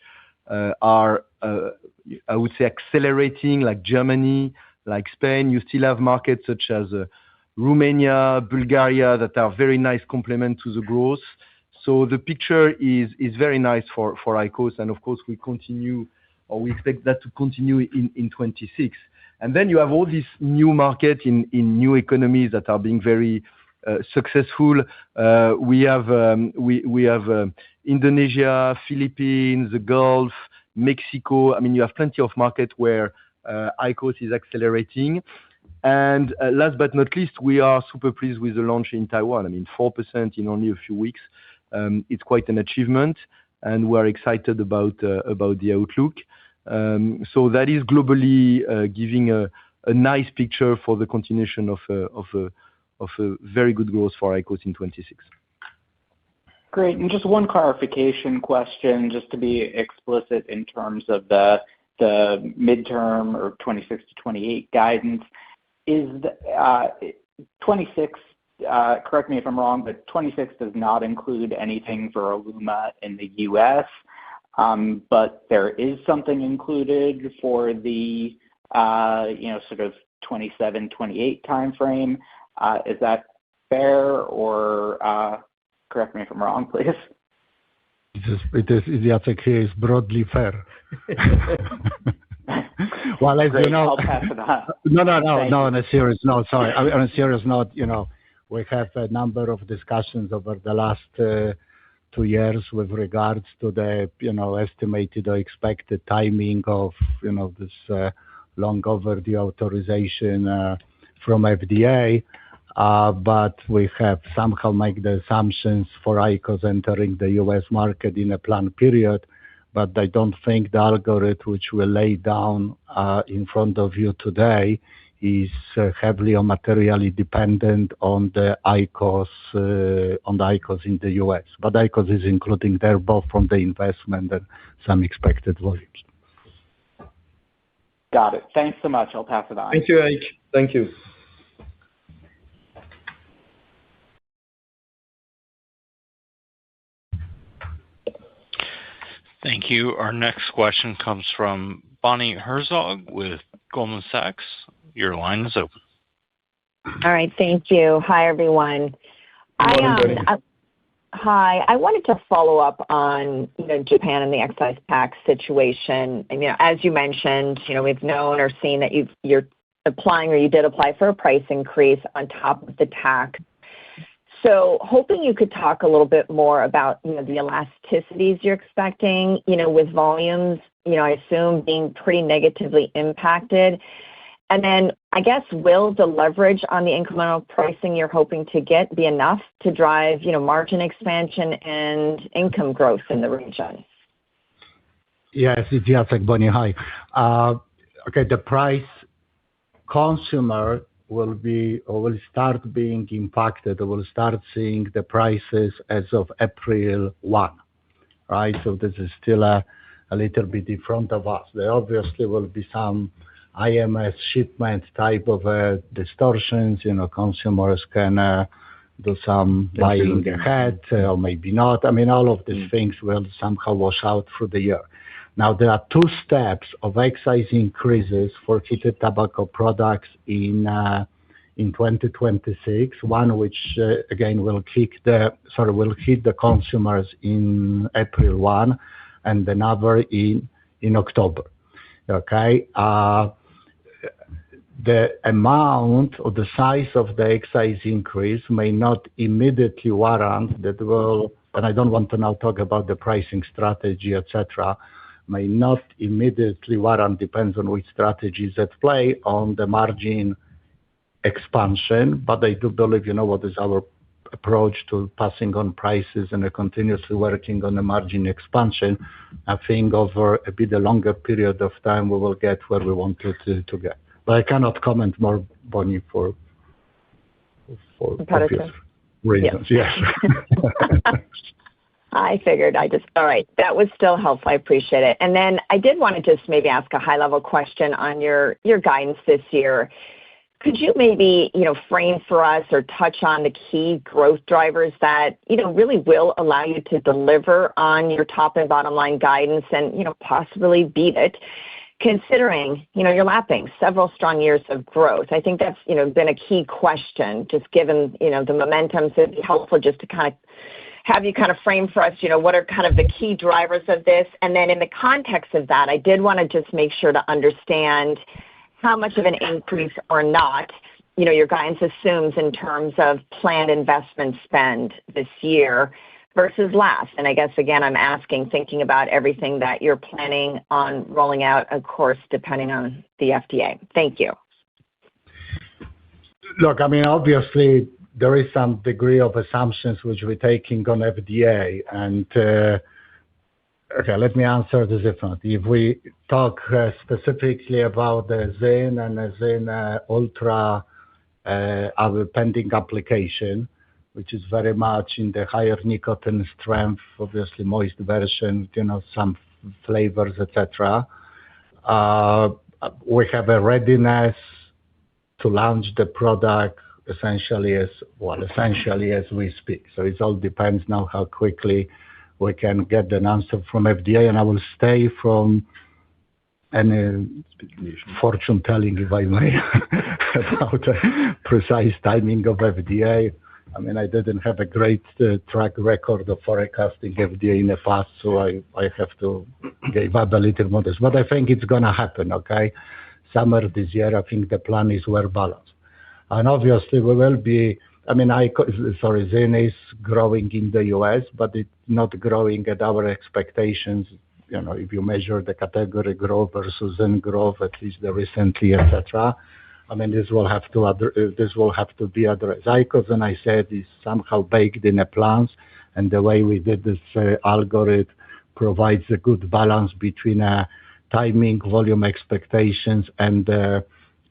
are, I would say, accelerating, like Germany, like Spain. You still have markets such as Romania, Bulgaria, that are very nice complement to the growth. So the picture is very nice for IQOS, and of course we expect that to continue in 26. And then you have all these new markets in new economies that are being very successful. We have Indonesia, Philippines, the Gulf, Mexico. I mean, you have plenty of markets where IQOS is accelerating. And last but not least, we are super pleased with the launch in Taiwan. I mean, 4% in only a few weeks. It's quite an achievement, and we're excited about the outlook. So that is globally giving a nice picture for the continuation of a very good growth for IQOS in 26. Great. And just one clarification question, just to be explicit in terms of the midterm or 26 to 28 guidance. Is 26, correct me if I'm wrong, but 26 does not include anything for ILUMA in the U.S., but there is something included for the, sort of 27, 28 timeframe. Is that fair, or correct me if I'm wrong, please? Jacek here is broadly fair. Well, as Great. you know, I'll pass it on. No. On a serious note, sorry. On a serious note, we have a number of discussions over the last 2 years with regards to the estimated or expected timing of this long overdue authorization from FDA. But we have somehow made the assumptions for IQOS entering the U.S. market in a planned period. But I don't think the algorithm which we lay down in front of you today is heavily or materially dependent on the IQOS in the U.S. But IQOS is including there both from the investment and some expected volumes. Got it. Thanks so much. I'll pass it on. Thank you, Eric. Thank you. Thank you. Our next question comes from Bonnie Herzog with Goldman Sachs. Your line is open. All right. Thank you. Hi, everyone. Good morning, Bonnie. Hi. I wanted to follow up on Japan and the excise tax situation. And as you mentioned, we've known or seen that you're applying or you did apply for a price increase on top of the tax. So hoping you could talk a little bit more about the elasticities you're expecting with volumes, I assume being pretty negatively impacted. And then I guess, will the leverage on the incremental pricing you're hoping to get be enough to drive margin expansion and income growth in the region? Yes, it's Jacek. Bonnie, hi. Okay, the price consumer will start being impacted, or will start seeing the prices as of April 1, right? So this is still a little bit in front of us. There obviously will be some IMS shipment type of distortions. Consumers can do some buying ahead or maybe not. I mean, all of these things will somehow wash out through the year. Now, there are two steps of excise increases for heated tobacco products in 2026. One which again will hit the consumers in April 1, and another in October. Okay. The amount or the size of the excise increase may not immediately warrant that will, and I don't want to now talk about the pricing strategy, etc., may not immediately warrant, depends on which strategies at play, on the margin expansion. But I do believe, what is our approach to passing on prices and continuously working on the margin expansion. I think over a bit a longer period of time, we will get where we wanted to get. But I cannot comment more, Bonnie, for obvious reasons. Yes. I figured. All right. That was still helpful. I appreciate it. And then I did want to just maybe ask a high-level question on your guidance this year. Could you maybe, frame for us or touch on the key growth drivers that, really will allow you to deliver on your top and bottom line guidance and, possibly beat it, considering, you're lapping several strong years of growth? I think that's, been a key question, just given, the momentum. So it'd be helpful just to kind of have you kind of frame for us, what are kind of the key drivers of this? And then in the context of that, I did want to just make sure to understand how much of an increase or not, your guidance assumes in terms of planned investment spend this year versus last. And I guess, again, I'm asking, thinking about everything that you're planning on rolling out, of course, depending on the FDA. Thank you. Look, I mean, obviously, there is some degree of assumptions which we're taking on FDA. And, okay, let me answer this differently. If we talk specifically about the ZYN and the ZYN Ultra, our pending application, which is very much in the higher nicotine strength, obviously moist version, some flavors, etc. We have a readiness to launch the product essentially as we speak. So it all depends now how quickly we can get an answer from FDA, and I will stay from any fortune telling, if I may, about the precise timing of FDA. I mean, I didn't have a great track record of forecasting FDA in the past, so I have to give up a little modest. But I think it's going to happen, okay? Summer this year, I think the plan is well balanced. And obviously, we will be, I mean, ZYN is growing in the US, but it's not growing at our expectations. If you measure the category growth versus ZYN growth, at least the recently, etc. I mean, this will have to be addressed. IQOS, and I said, is somehow baked in a plans, and the way we did this algorithm provides a good balance between timing, volume expectations, and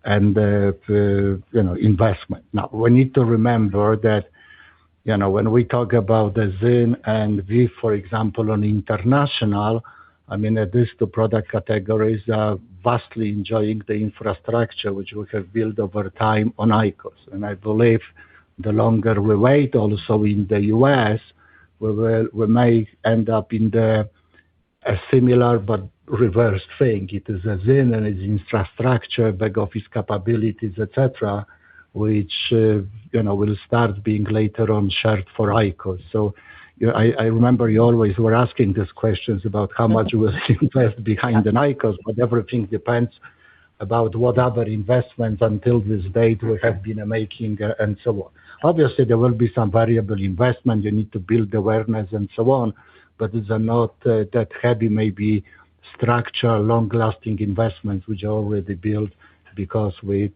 investment. Now, we need to remember that when we talk about the ZYN and VEEV, for example, on international, these two product categories are vastly enjoying the infrastructure which we have built over time on IQOS. And I believe the longer we wait also in the U.S., we may end up in a similar but reverse thing. It is a ZYN and its infrastructure, back office capabilities, etc., which will start being later on shared for IQOS. So I remember you always were asking these questions about how much we'll invest behind an IQOS, but everything depends about what other investments until this date we have been making and so on. Obviously, there will be some variable investment. You need to build awareness and so on, but these are not that heavy, maybe structural, long-lasting investments which are already built because we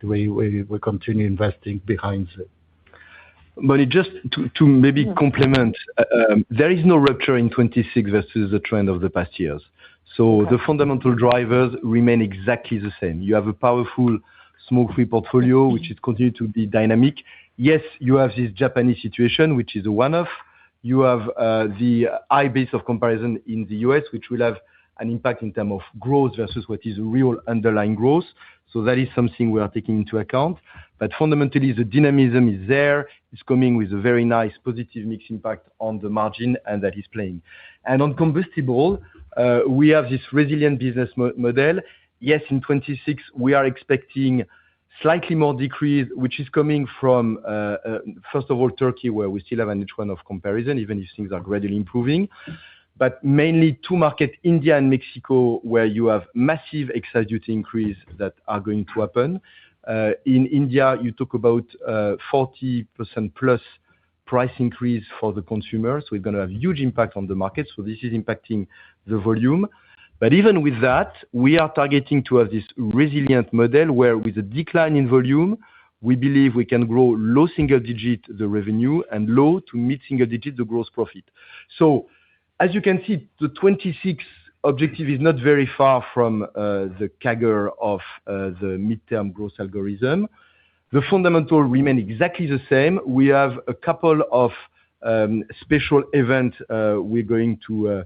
continue investing behind it. But just to maybe complement, there is no rupture in 2026 versus the trend of the past years. So the fundamental drivers remain exactly the same. You have a powerful smoke-free portfolio, which is continuing to be dynamic. Yes, you have this Japanese situation, which is a one-off. You have the high base of comparison in the U.S., which will have an impact in terms of growth versus what is real underlying growth. So that is something we are taking into account. But fundamentally, the dynamism is there. It's coming with a very nice positive mix impact on the margin, and that is playing. And on combustible, we have this resilient business model. Yes, in 2026, we are expecting slightly more decrease, which is coming from, first of all, Turkey, where we still have an H1 of comparison, even if things are gradually improving. But mainly two markets, India and Mexico, where you have massive excise duty increase that are going to happen. In India, you talk about 40% plus price increase for the consumer. So it's going to have huge impact on the market. So this is impacting the volume. But even with that, we are targeting to have this resilient model where with a decline in volume, we believe we can grow low single digit the revenue and low to mid single digit the gross profit. So as you can see, the 26 objective is not very far from the CAGR of the midterm growth algorithm. The fundamental remain exactly the same. We have a couple of special events we're going to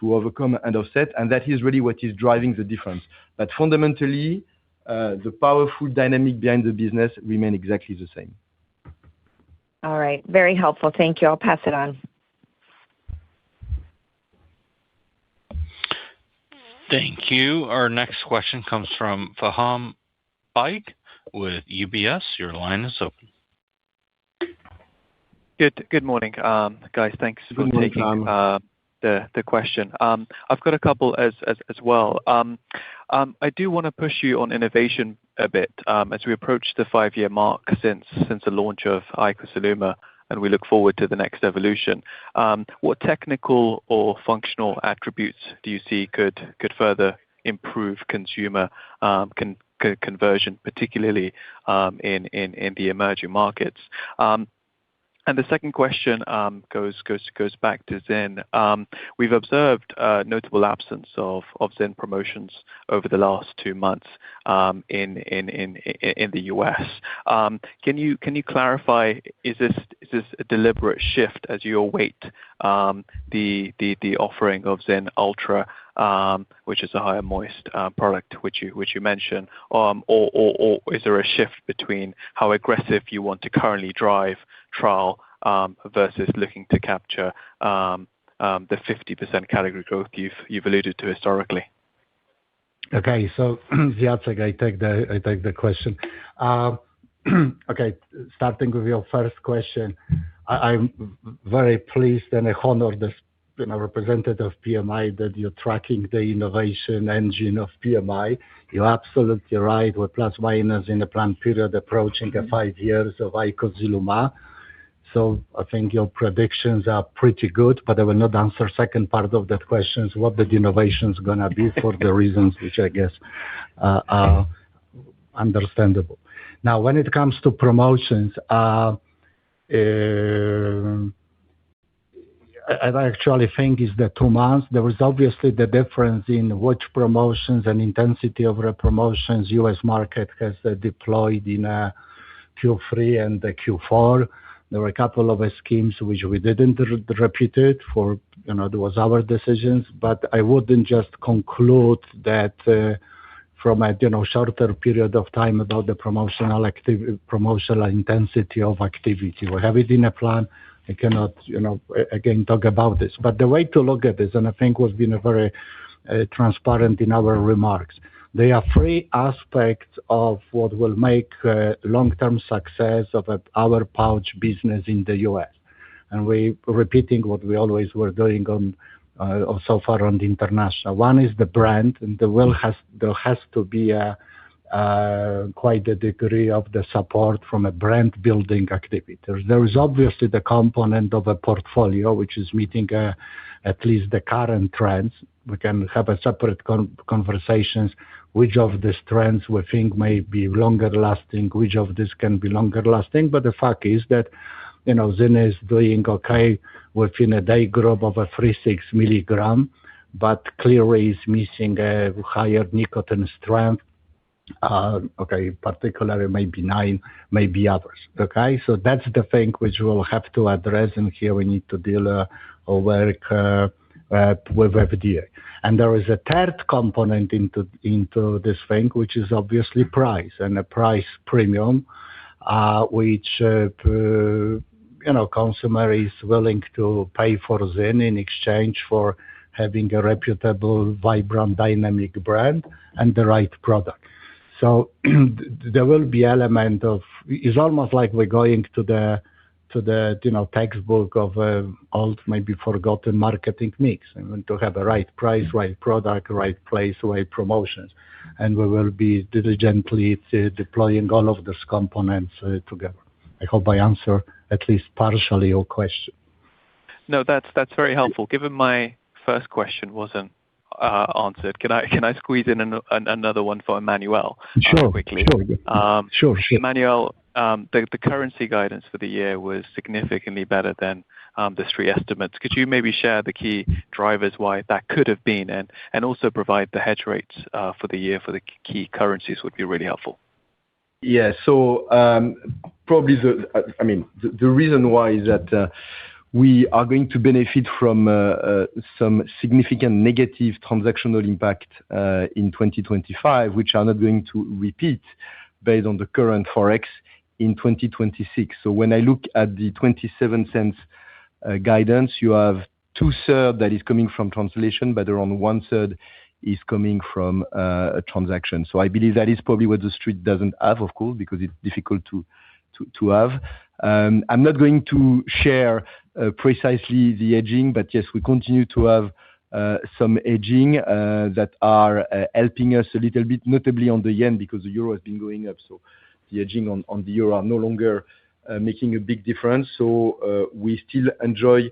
overcome and offset, and that is really what is driving the difference. But fundamentally, the powerful dynamic behind the business remain exactly the same. All right. Very helpful. Thank you. I'll pass it on. Thank you. Our next question comes from Faham Baig with UBS. Your line is open. Good morning, guys. Thanks for taking the question. I've got a couple as well. I do want to push you on innovation a bit as we approach the 5-year mark since the launch of IQOS ILUMA, and we look forward to the next evolution. What technical or functional attributes do you see could further improve consumer conversion, particularly in the emerging markets? And the second question goes back to ZYN. We've observed a notable absence of ZYN promotions over the last 2 months in the U.S. Can you clarify, is this a deliberate shift as you await the offering of ZYN Ultra, which is a higher moist product, which you mentioned, or is there a shift between how aggressive you want to currently drive trial versus looking to capture the 50% category growth you've alluded to historically? Okay, so Jacek, I take the question. Okay, starting with your first question, I'm very pleased and honored as representative of PMI that you're tracking the innovation engine of PMI. You're absolutely right. We're plus minus in the planned period approaching 5 years of IQOS ILUMA. So I think your predictions are pretty good, but I will not answer second part of that question, what the innovation is going to be for the reasons which I guess are understandable. Now, when it comes to promotions, I actually think is the 2 months. There is obviously the difference in which promotions and intensity of the promotions U.S. market has deployed in Q3 and the Q4. There were a couple of schemes which we didn't repeat it for, there was our decisions, but I wouldn't just conclude that from a shorter period of time about the promotional intensity of activity. We have it in a plan. I cannot, again, talk about this. But the way to look at this, and I think we've been very transparent in our remarks, there are 3 aspects of what will make long-term success of our pouch business in the U.S. And we're repeating what we always were doing on so far on the international. One is the brand, and there has to be quite a degree of the support from a brand building activity. There is obviously the component of a portfolio which is meeting at least the current trends. We can have a separate conversations which of these trends we think may be longer lasting, which of this can be longer lasting. But the fact is that ZYN is doing okay within a day group of a 3.6 milligram, but clearly is missing a higher nicotine strength. Particularly maybe 9, maybe others. So that's the thing which we'll have to address, and here we need to deal or work with FDA. And there is a third component into this thing, which is obviously price and a price premium, which consumer is willing to pay for ZYN in exchange for having a reputable, vibrant, dynamic brand and the right product. So there will be element of, it's almost like we're going to the textbook of old, maybe forgotten marketing mix. We want to have a right price, right product, right place, right promotions. And we will be diligently deploying all of these components together. I hope I answer at least partially your question. No, that's very helpful. Given my first question wasn't answered, can I squeeze in another one for Emmanuel? Sure. Quickly. Sure. Emmanuel, the currency guidance for the year was significantly better than the Street estimates. Could you maybe share the key drivers why that could have been, and also provide the hedge rates for the year for the key currencies would be really helpful. Yeah. So probably the reason why is that we are going to benefit from some significant negative transactional impact in 2025, which are not going to repeat based on the current Forex in 2026. So when I look at the 27 cents guidance, you have 2/3 that is coming from translation, but around 1/3 is coming from a transaction. So I believe that is probably what the Street doesn't have, of course, because it's difficult to have. I'm not going to share precisely the hedging, but yes, we continue to have some hedging that are helping us a little bit, notably on the yen, because the euro has been going up. So the hedging on the euro are no longer making a big difference. So we still enjoy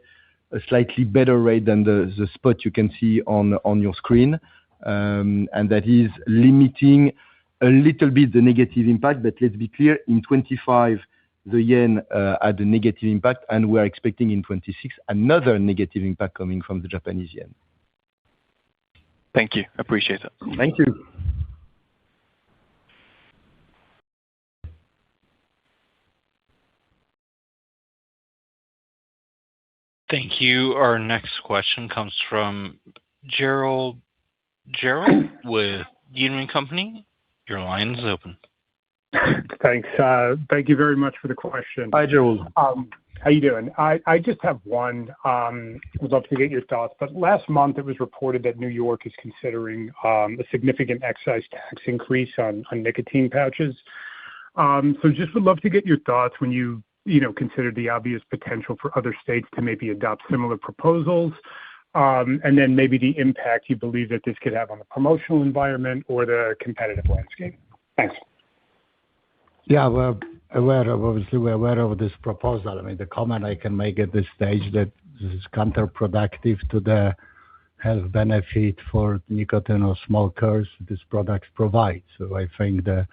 a slightly better rate than the spot you can see on your screen. And that is limiting a little bit the negative impact. But let's be clear, in 25, the yen had a negative impact, and we're expecting in 26 another negative impact coming from the Japanese yen. Thank you. Appreciate it. Thank you. Thank you. Our next question comes from Gerald with Needham & Company. Your line is open. Thanks. Thank you very much for the question. Hi, Gerald. How you doing? I just have one. Would love to get your thoughts. But last month, it was reported that New York is considering a significant excise tax increase on nicotine pouches. So just would love to get your thoughts when you consider the obvious potential for other states to maybe adopt similar proposals, and then maybe the impact you believe that this could have on the promotional environment or the competitive landscape. Thanks. Yeah, we're aware of this proposal. I mean, the comment I can make at this stage that this is counterproductive to the health benefit for nicotine or smokers this product provides. So I think the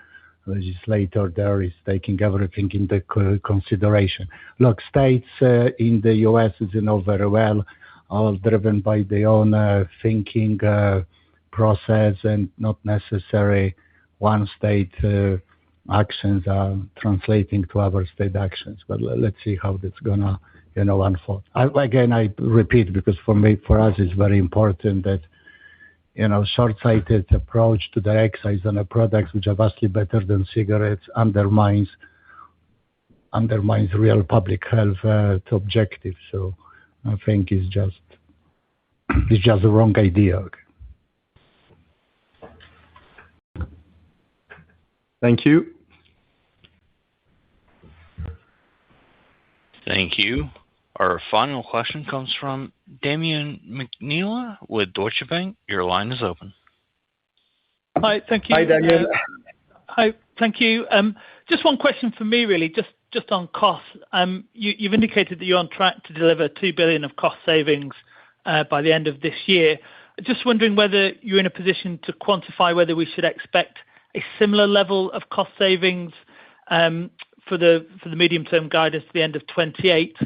legislator there is taking everything into consideration. Look, states in the U.S., as you know very well, are driven by their own thinking process, and not necessarily one state actions are translating to other state actions. But let's see how that's gonna unfold. I repeat, because for us, it's very important that short-sighted approach to the excise on the products which are vastly better than cigarettes undermines real public health objectives. So I think it's just the wrong idea. Okay. Thank you. Thank you. Our final question comes from Damian McNeela with Deutsche Bank. Your line is open. Hi. Thank you. Hi, Damian. Hi. Thank you. Just one question for me, really, just on costs. You've indicated that you're on track to deliver 2 billion of cost savings by the end of this year. Just wondering whether you're in a position to quantify whether we should expect a similar level of cost savings for the medium-term guidance to the end of 2028,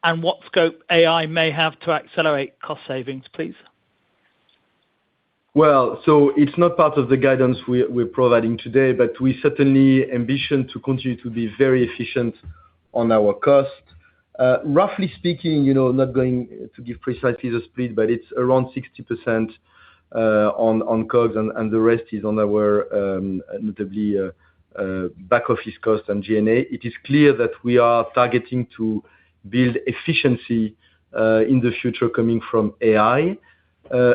and what scope AI may have to accelerate cost savings, please. Well, so it's not part of the guidance we're providing today, but we certainly ambition to continue to be very efficient on our cost. Roughly speaking, not going to give precisely the split, but it's around 60% on COGS, and the rest is on our notably back office cost and G&A. It is clear that we are targeting to build efficiency in the future coming from AI.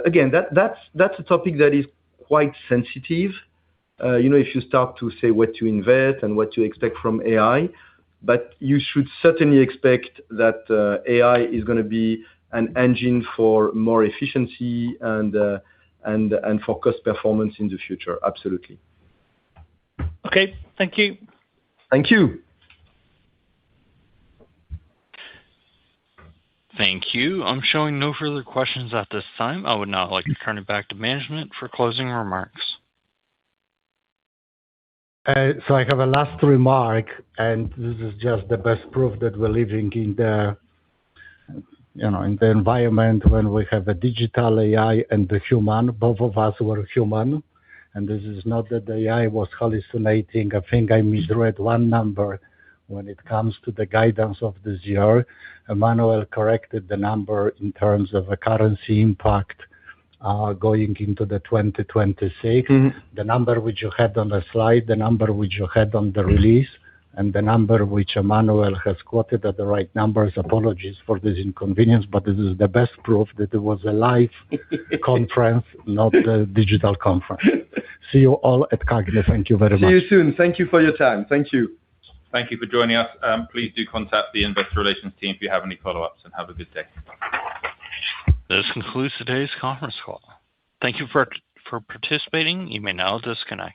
Again, that's a topic that is quite sensitive. If you start to say what to invest and what to expect from AI, but you should certainly expect that AI is going to be an engine for more efficiency and for cost performance in the future. Absolutely. Okay. Thank you. Thank you. Thank you. I'm showing no further questions at this time. I would now like to turn it back to management for closing remarks. So I have a last remark, and this is just the best proof that we're living in the environment when we have a digital AI and the human. Both of us were human, and this is not that the AI was hallucinating. I think I misread one number when it comes to the guidance of this year. Emmanuel corrected the number in terms of a currency impact going into the 2026. The number which you had on the slide, the number which you had on the release, and the number which Emmanuel has quoted are the right numbers. Apologies for this inconvenience, but this is the best proof that it was a live conference, not a digital conference. See you all at CAGNY. Thank you very much. See you soon. Thank you for your time. Thank you. Thank you for joining us. Please do contact the investor relations team if you have any follow-ups, and have a good day. This concludes today's conference call. Thank you for participating. You may now disconnect.